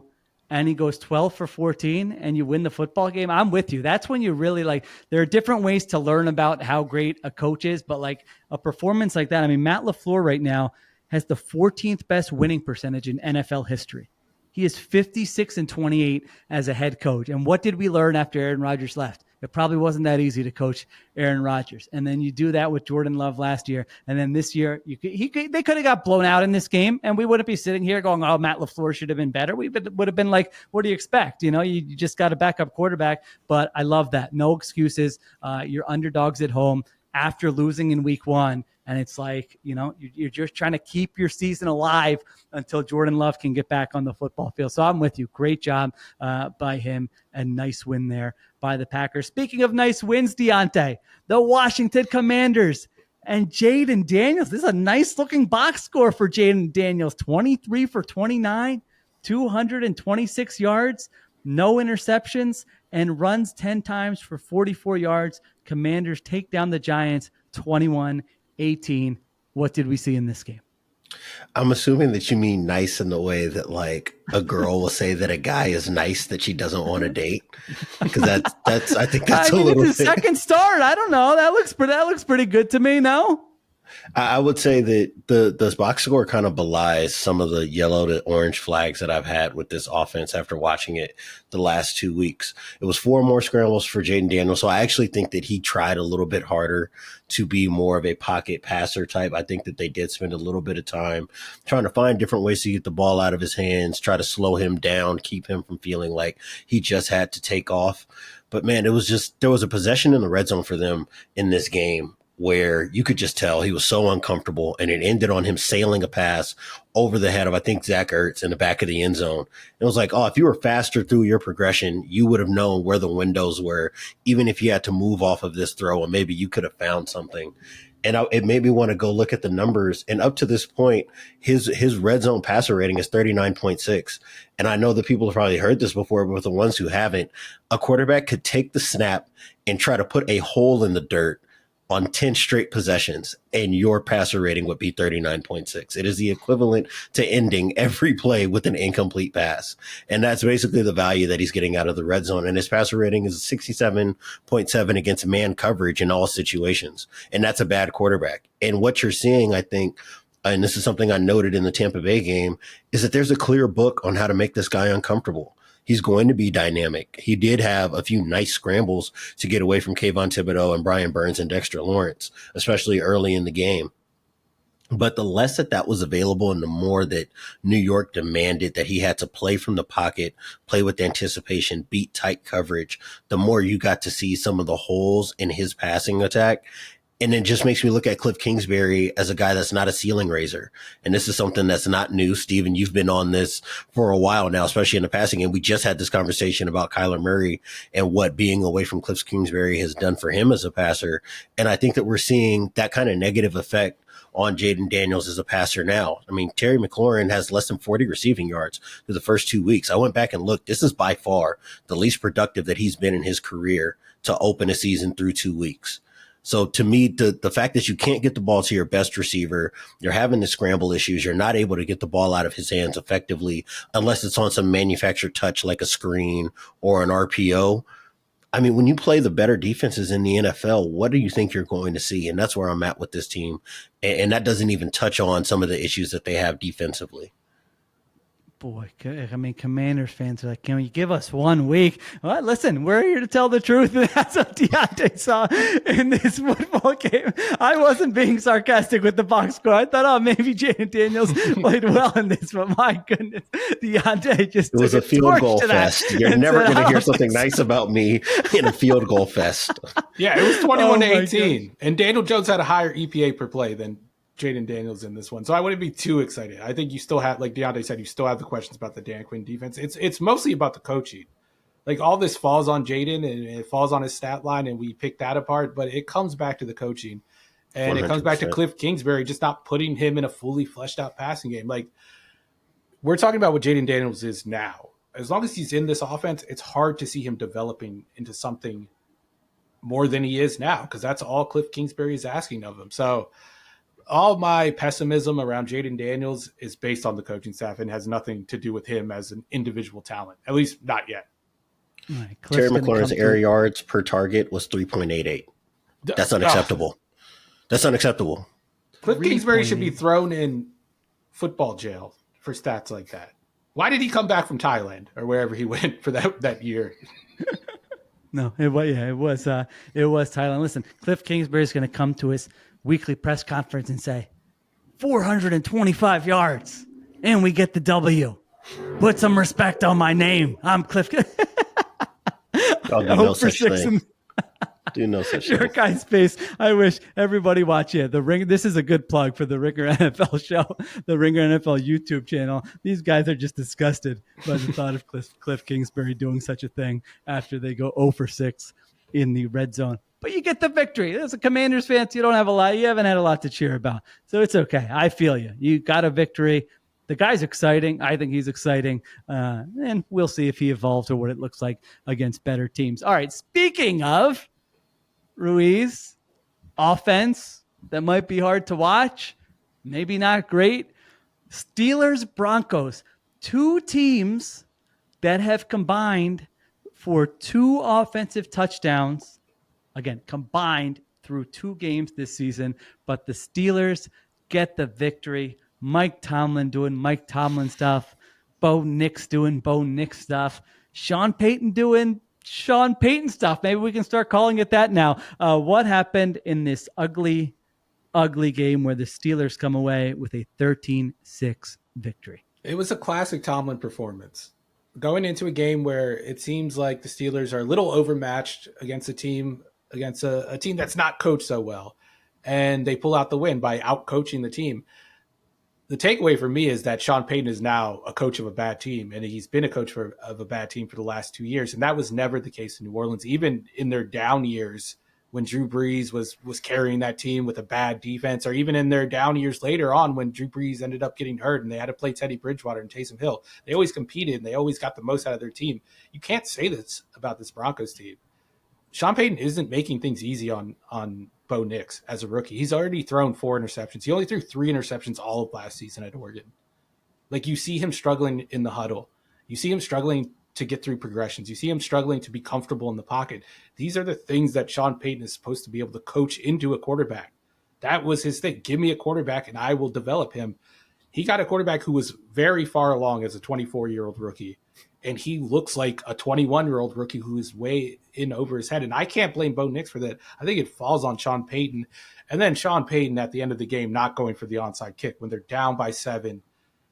and he goes 12 for 14 and you win the football game, I'm with you. That's when you really like, there are different ways to learn about how great a coach is, but like a performance like that. I mean, Matt LaFleur right now has the 14th best winning percentage in NFL history. He is 56-28 as a head coach. And what did we learn after Aaron Rodgers left? It probably wasn't that easy to coach Aaron Rodgers. And then you do that with Jordan Love last year. And then this year, they could have got blown out in this game. And we wouldn't be sitting here going, oh, Matt LaFleur should have been better. We would have been like, what do you expect? You just got a backup quarterback. But I love that. No excuses. You're underdogs at home after losing in week 1. And it's like, you're just trying to keep your season alive until Jordan Love can get back on the football field. So I'm with you. Great job by him, and nice win there by the Packers. Speaking of nice wins, Diante, the Washington Commanders and Jaden Daniels. This is a nice looking box score for Jaden Daniels. 23 for 29, 226 yards, no interceptions, and runs 10 times for 44 yards. Commanders take down the Giants 21-18. What did we see in this game? I'm assuming that you mean nice in the way that like a girl will say that a guy is nice that she doesn't want to date, because I think that's a little it's his second start. I don't know. That looks pretty good to me. No. I would say that the box score kind of belies some of the yellow to orange flags that I've had with this offense after watching it the last 2 weeks. It was 4 more scrambles for Jaden Daniels. So I actually think that he tried a little bit harder to be more of a pocket passer type. I think that they did spend a little bit of time trying to find different ways to get the ball out of his hands, try to slow him down, keep him from feeling like he just had to take off. But man, there was a possession in the red zone for them in this game where you could just tell he was so uncomfortable, and it ended on him sailing a pass over the head of, I think, Zach Ertz in the back of the end zone. It was like, oh, if you were faster through your progression, you would have known where the windows were, even if you had to move off of this throw, and maybe you could have found something. And it made me want to go look at the numbers. And up to this point, his red zone passer rating is 39.6. And I know that people have probably heard this before, but the ones who haven't, a quarterback could take the snap and try to put a hole in the dirt on 10 straight possessions, and your passer rating would be 39.6. It is the equivalent to ending every play with an incomplete pass. And that's basically the value that he's getting out of the red zone. And his passer rating is 67.7 against man coverage in all situations. And that's a bad quarterback. And what you're seeing, I think, and this is something I noted in the Tampa Bay game, is that there's a clear book on how to make this guy uncomfortable. He's going to be dynamic. He did have a few nice scrambles to get away from Kayvon Thibodeau and Brian Burns and Dexter Lawrence, especially early in the game. But the less that was available and the more that New York demanded that he had to play from the pocket, play with anticipation, beat tight coverage, the more you got to see some of the holes in his passing attack. And it just makes me look at Cliff Kingsbury as a guy that's not a ceiling raiser. And this is something that's not new. Steven, you've been on this for a while now, especially in the passing game. We just had this conversation about Kyler Murray and what being away from Cliff Kingsbury has done for him as a passer. And I think that we're seeing that kind of negative effect on Jaden Daniels as a passer now. I mean, Terry McLaurin has less than 40 receiving yards through the first 2 weeks. I went back and looked. This is by far the least productive that he's been in his career to open a season through 2 weeks. So to me, the fact that you can't get the ball to your best receiver, you're having the scramble issues, you're not able to get the ball out of his hands effectively unless it's on some manufactured touch like a screen or an RPO. I mean, when you play the better defenses in the NFL, what do you think you're going to see? And that's where I'm at with this team. And that doesn't even touch on some of the issues that they have defensively. Boy, I mean, Commanders fans are like, can you give us 1 week? Well, listen, we're here to tell the truth. That's what Diante saw in this football game. I wasn't being sarcastic with the box score. I thought, oh, maybe Jaden Daniels played well in this, but my goodness, Diante just it was a field goal fest. You're never going to hear something nice about me in a field goal fest. Yeah, it was 21-18, and Daniel Jones had a higher EPA per play than Jaden Daniels in this one. So I wouldn't be too excited. I think you still have, like Diante said, you still have the questions about the Dan Quinn defense. It's mostly about the coaching. Like all this falls on Jaden and it falls on his stat line and we pick that apart, but it comes back to the coaching. And 100%. It comes back to Cliff Kingsbury just not putting him in a fully fleshed out passing game. Like we're talking about what Jaden Daniels is now. As long as he's in this offense, it's hard to see him developing into something more than he is now because that's all Cliff Kingsbury is asking of him. So all my pessimism around Jaden Daniels is based on the coaching staff and has nothing to do with him as an individual talent, at least not yet. All right, Terry McLaurin's air yards per target was 3.88. That's unacceptable. That's unacceptable. Cliff Kingsbury should be thrown in football jail for stats like that. Why did he come back from Thailand or wherever he went for that year? No, it was Thailand. Listen, Cliff Kingsbury is going to come to his weekly press conference and say 425 yards and we get the W. Put some respect on my name. I'm Cliff. I'll do no such thing. Do no such thing. Your guy's face. I wish everybody watch it. The Ring. This is a good plug for the Ringer NFL show, the Ringer NFL YouTube channel. These guys are just disgusted by the thought of Cliff Kingsbury doing such a thing after they go 0 for 6 in the red zone. But you get the victory. As a Commanders fan, you don't have a lot. You haven't had a lot to cheer about, so it's okay. I feel you. You got a victory. The guy's exciting. I think he's exciting. And we'll see if he evolves or what it looks like against better teams. All right. Speaking of Ruiz, offense that might be hard to watch, maybe not great. Steelers, Broncos, two teams that have combined for 2 offensive touchdowns. Again, combined through 2 games this season, but the Steelers get the victory. Mike Tomlin doing Mike Tomlin stuff. Bo Nix doing Bo Nix stuff. Sean Payton doing Sean Payton stuff. Maybe we can start calling it that now. What happened in this ugly game where the Steelers come away with a 13-6 victory? It was a classic Tomlin performance. Going into a game where it seems like the Steelers are a little overmatched against a team that's not coached so well, and they pull out the win by out-coaching the team. The takeaway for me is that Sean Payton is now a coach of a bad team, and he's been a coach of a bad team for the last 2 years, and that was never the case in New Orleans. Even in their down years when Drew Brees was carrying that team with a bad defense, or even in their down years later on when Drew Brees ended up getting hurt and they had to play Teddy Bridgewater and Taysom Hill, they always competed and they always got the most out of their team. You can't say this about this Broncos team. Sean Payton isn't making things easy on Bo Nix as a rookie. He's already thrown 4 interceptions. He only threw 3 interceptions all of last season at Oregon. Like, you see him struggling in the huddle. You see him struggling to get through progressions. You see him struggling to be comfortable in the pocket. These are the things that Sean Payton is supposed to be able to coach into a quarterback. That was his thing. Give me a quarterback and I will develop him. He got a quarterback who was very far along as a 24-year-old rookie. And he looks like a 21-year-old rookie who is way in over his head. And I can't blame Bo Nix for that. I think it falls on Sean Payton. And then Sean Payton at the end of the game not going for the onside kick. When they're down by 7,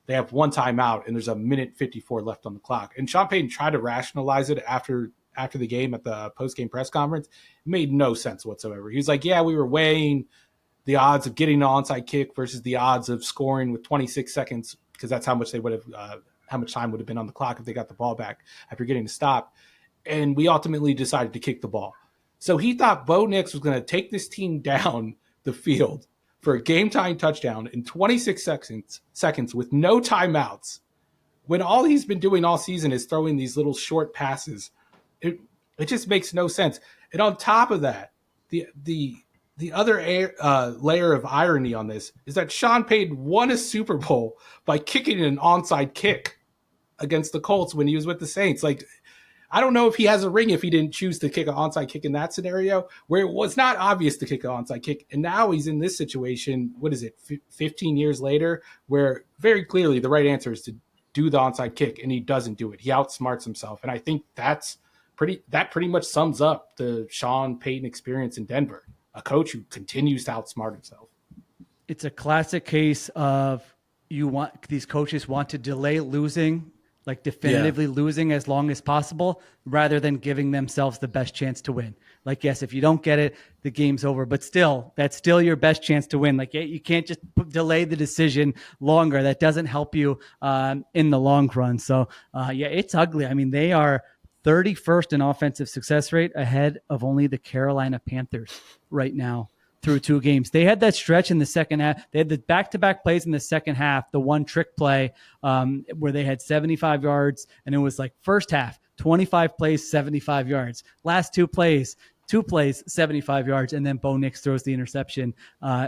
they have 1 timeout, and there's a minute 54 left on the clock. And Sean Payton tried to rationalize it after the game at the post-game press conference. It made no sense whatsoever. He was like, yeah, we were weighing the odds of getting an onside kick versus the odds of scoring with 26 seconds, because that's how much they would have how much time would have been on the clock if they got the ball back after getting a stop. And we ultimately decided to kick the ball. So he thought Bo Nix was going to take this team down the field for a game-tying touchdown in 26 seconds with no timeouts, when all he's been doing all season is throwing these little short passes. It just makes no sense. And on top of that, the other layer of irony on this is that Sean Payton won a Super Bowl by kicking an onside kick against the Colts when he was with the Saints. Like, I don't know if he has a ring if he didn't choose to kick an onside kick in that scenario where it was not obvious to kick an onside kick. And now he's in this situation, 15 years later, where very clearly the right answer is to do the onside kick, and he doesn't do it. He outsmarts himself. And I think that pretty much sums up the Sean Payton experience in Denver. A coach who continues to outsmart himself. It's a classic case of these coaches want to delay losing, like definitively losing as long as possible, rather than giving themselves the best chance to win. Like, yes, if you don't get it, the game's over, but still, that's still your best chance to win. Like, you can't just delay the decision longer. That doesn't help you in the long run. So it's ugly. I mean, they are 31st in offensive success rate, ahead of only the Carolina Panthers right now through 2 games. They had that stretch in the second half. They had the back-to-back plays in the second half, the one trick play where they had 75 yards, and it was like first half, 25 plays, 75 yards. Last 2 plays, 2 plays, 75 yards, and then Bo Nix throws the interception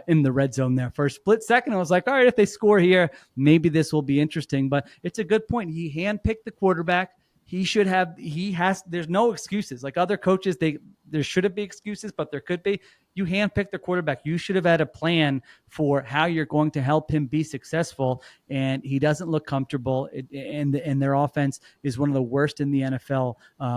in the red zone there. For a split second, I was like, all right, if they score here, maybe this will be interesting. But it's a good point. He handpicked the quarterback. There's no excuses. Like other coaches, there shouldn't be excuses, but there could be. You handpicked the quarterback. You should have had a plan for how you're going to help him be successful. And he doesn't look comfortable. And their offense is one of the worst in the NFL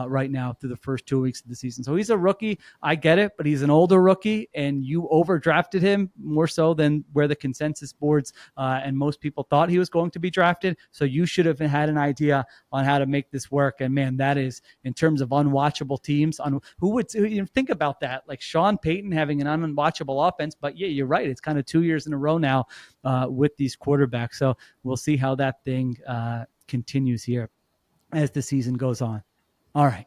right now through the first 2 weeks of the season. So he's a rookie. I get it, but he's an older rookie, and you overdrafted him more so than where the consensus boards and most people thought he was going to be drafted. So you should have had an idea on how to make this work. And man, that is, in terms of unwatchable teams, who would think about that? Like Sean Payton having an unwatchable offense, but yeah, you're right. It's kind of 2 years in a row now with these quarterbacks. So we'll see how that thing continues here as the season goes on. All right,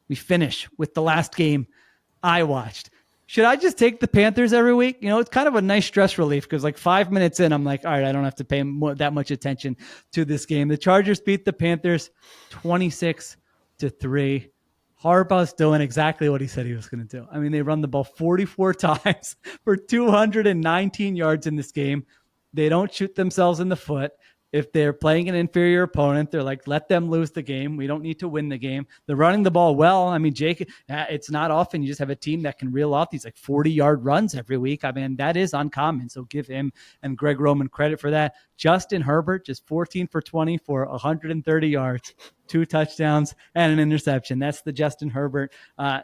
we finish with the last game I watched. Should I just take the Panthers every week? You know, it's kind of a nice stress relief because like 5 minutes in, I'm like, all right, I don't have to pay that much attention to this game. The Chargers beat the Panthers 26-3. Harbaugh's doing exactly what he said he was going to do. I mean, they run the ball 44 times for 219 yards in this game. They don't shoot themselves in the foot. If they're playing an inferior opponent, they're like, let them lose the game. We don't need to win the game. They're running the ball well. I mean, Jake, it's not often you just have a team that can reel off these like 40-yard runs every week. I mean, that is uncommon. So give him and Greg Roman credit for that. Justin Herbert, just 14 for 20 for 130 yards, 2 touchdowns and an interception. That's the Justin Herbert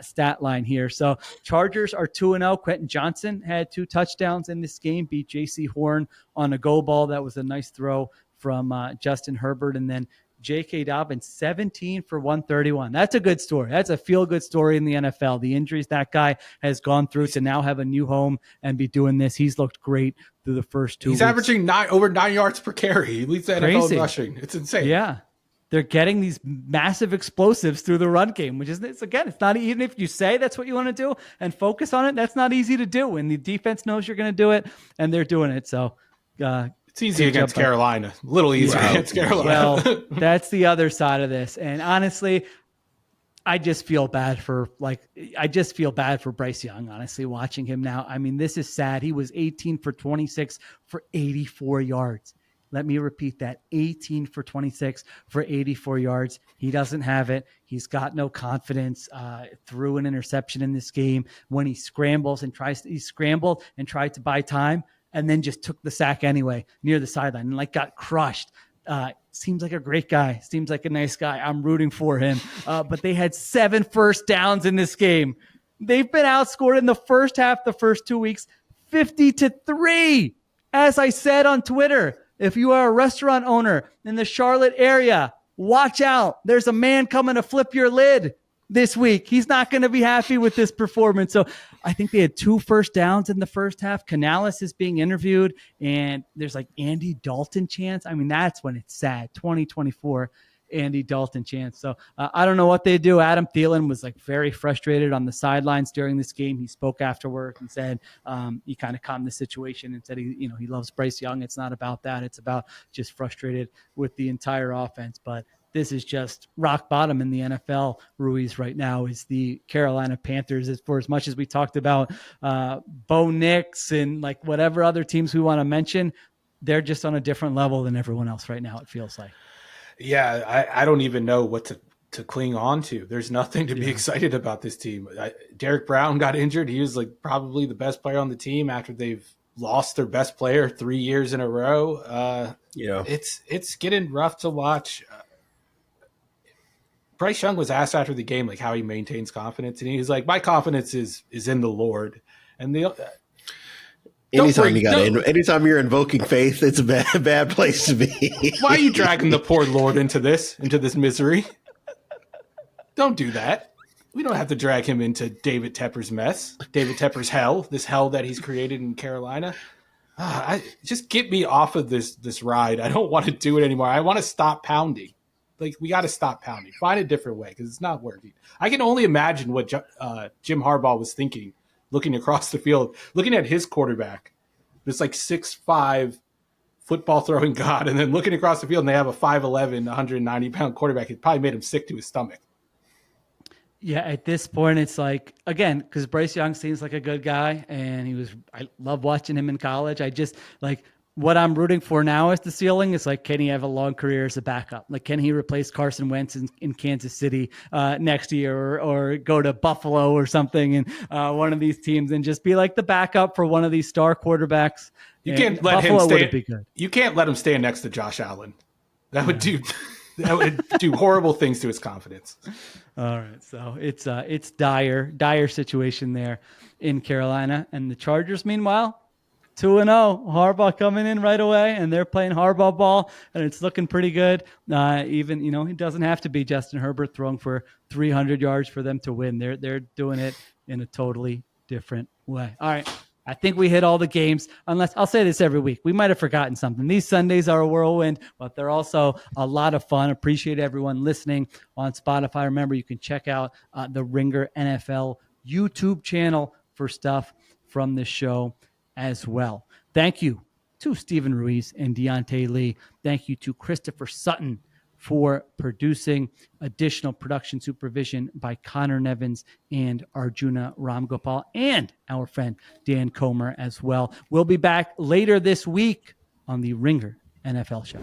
stat line here. So Chargers are 2-0. Quentin Johnson had 2 touchdowns in this game, beat J.C. Horn on a go ball. That was a nice throw from Justin Herbert. And then J.K. Dobbins, 17 for 131. That's a good story. That's a feel-good story in the NFL. The injuries that guy has gone through to now have a new home and be doing this. He's looked great through the first 2 weeks. He's averaging over 9 yards per carry. He leads the NFL in rushing. It's insane. Yeah. They're getting these massive explosives through the run game, which is, it's not, even if you say that's what you want to do and focus on it, that's not easy to do. And the defense knows you're going to do it, and they're doing it. So, it's easy against Carolina. A little easier against Carolina. Well, that's the other side of this. And honestly, I just feel bad for Bryce Young, honestly, watching him now. I mean, this is sad. He was 18 for 26 for 84 yards. Let me repeat that. 18 for 26 for 84 yards. He doesn't have it. He's got no confidence. Threw an interception in this game when he scrambled and tried to buy time, and then just took the sack anyway near the sideline and got crushed. Seems like a great guy. Seems like a nice guy. I'm rooting for him. But they had 7 first downs in this game. They've been outscored in the first half, the first 2 weeks, 50-3. As I said on Twitter, if you are a restaurant owner in the Charlotte area, watch out. There's a man coming to flip your lid this week. He's not going to be happy with this performance. So I think they had 2 first downs in the first half. Canales is being interviewed, and there's Andy Dalton chance. I mean, that's when it's sad. 2024 Andy Dalton chance. So I don't know what they do. Adam Thielen was very frustrated on the sidelines during this game. He spoke afterward and said he kind of calmed the situation and said he loves Bryce Young. It's not about that. It's about just frustrated with the entire offense. But this is just rock bottom in the NFL. Ruiz right now is the Carolina Panthers. For as much as we talked about Bo Nix and whatever other teams we want to mention, they're just on a different level than everyone else right now, it feels like. Yeah, I don't even know what to cling on to. There's nothing to be excited about this team. Derek Brown got injured. He was probably the best player on the team after they've lost their best player 3 years in a row. It's getting rough to watch. Bryce Young was asked after the game how he maintains confidence, and he was like, "My confidence is in the Lord." And anytime you're invoking faith, it's a bad place to be. Why are you dragging the poor Lord into this misery? Don't do that. We don't have to drag him into David Tepper's mess, David Tepper's hell, this hell that he's created in Carolina. Just get me off of this ride. I don't want to do it anymore. I want to stop pounding. We got to stop pounding. Find a different way because it's not working. I can only imagine what Jim Harbaugh was thinking, looking across the field, looking at his quarterback, this 6'5" football throwing god, and then looking across the field and they have a 5'11", 190-pound quarterback. It probably made him sick to his stomach. Yeah, at this point, it's like, again, because Bryce Young seems like a good guy, and I love watching him in college. I just like what I'm rooting for now is the ceiling. It's like, can he have a long career as a backup? Like, can he replace Carson Wentz in Kansas City next year, or go to Buffalo or something, and one of these teams, and just be like the backup for one of these star quarterbacks? You can't let Buffalo him stay. Be good. You can't let him stay next to Josh Allen. That would do horrible things to his confidence. All right, so it's dire situation there in Carolina, and the Chargers, meanwhile, 2-0. Harbaugh coming in right away, and they're playing Harbaugh ball, and it's looking pretty good. Even he doesn't have to be Justin Herbert throwing for 300 yards for them to win. They're doing it in a totally different way. All right. I think we hit all the games, unless I'll say this every week. We might have forgotten something. These Sundays are a whirlwind, but they're also a lot of fun. Appreciate everyone listening on Spotify. Remember, you can check out the Ringer NFL YouTube channel for stuff from this show as well. Thank you to Stephen Ruiz and Diante Lee. Thank you to Christopher Sutton for producing. Additional production supervision by Conor Nevins and Arjuna Ramgopal, and our friend Dan Comer as well. We'll be back later this week on the Ringer NFL Show.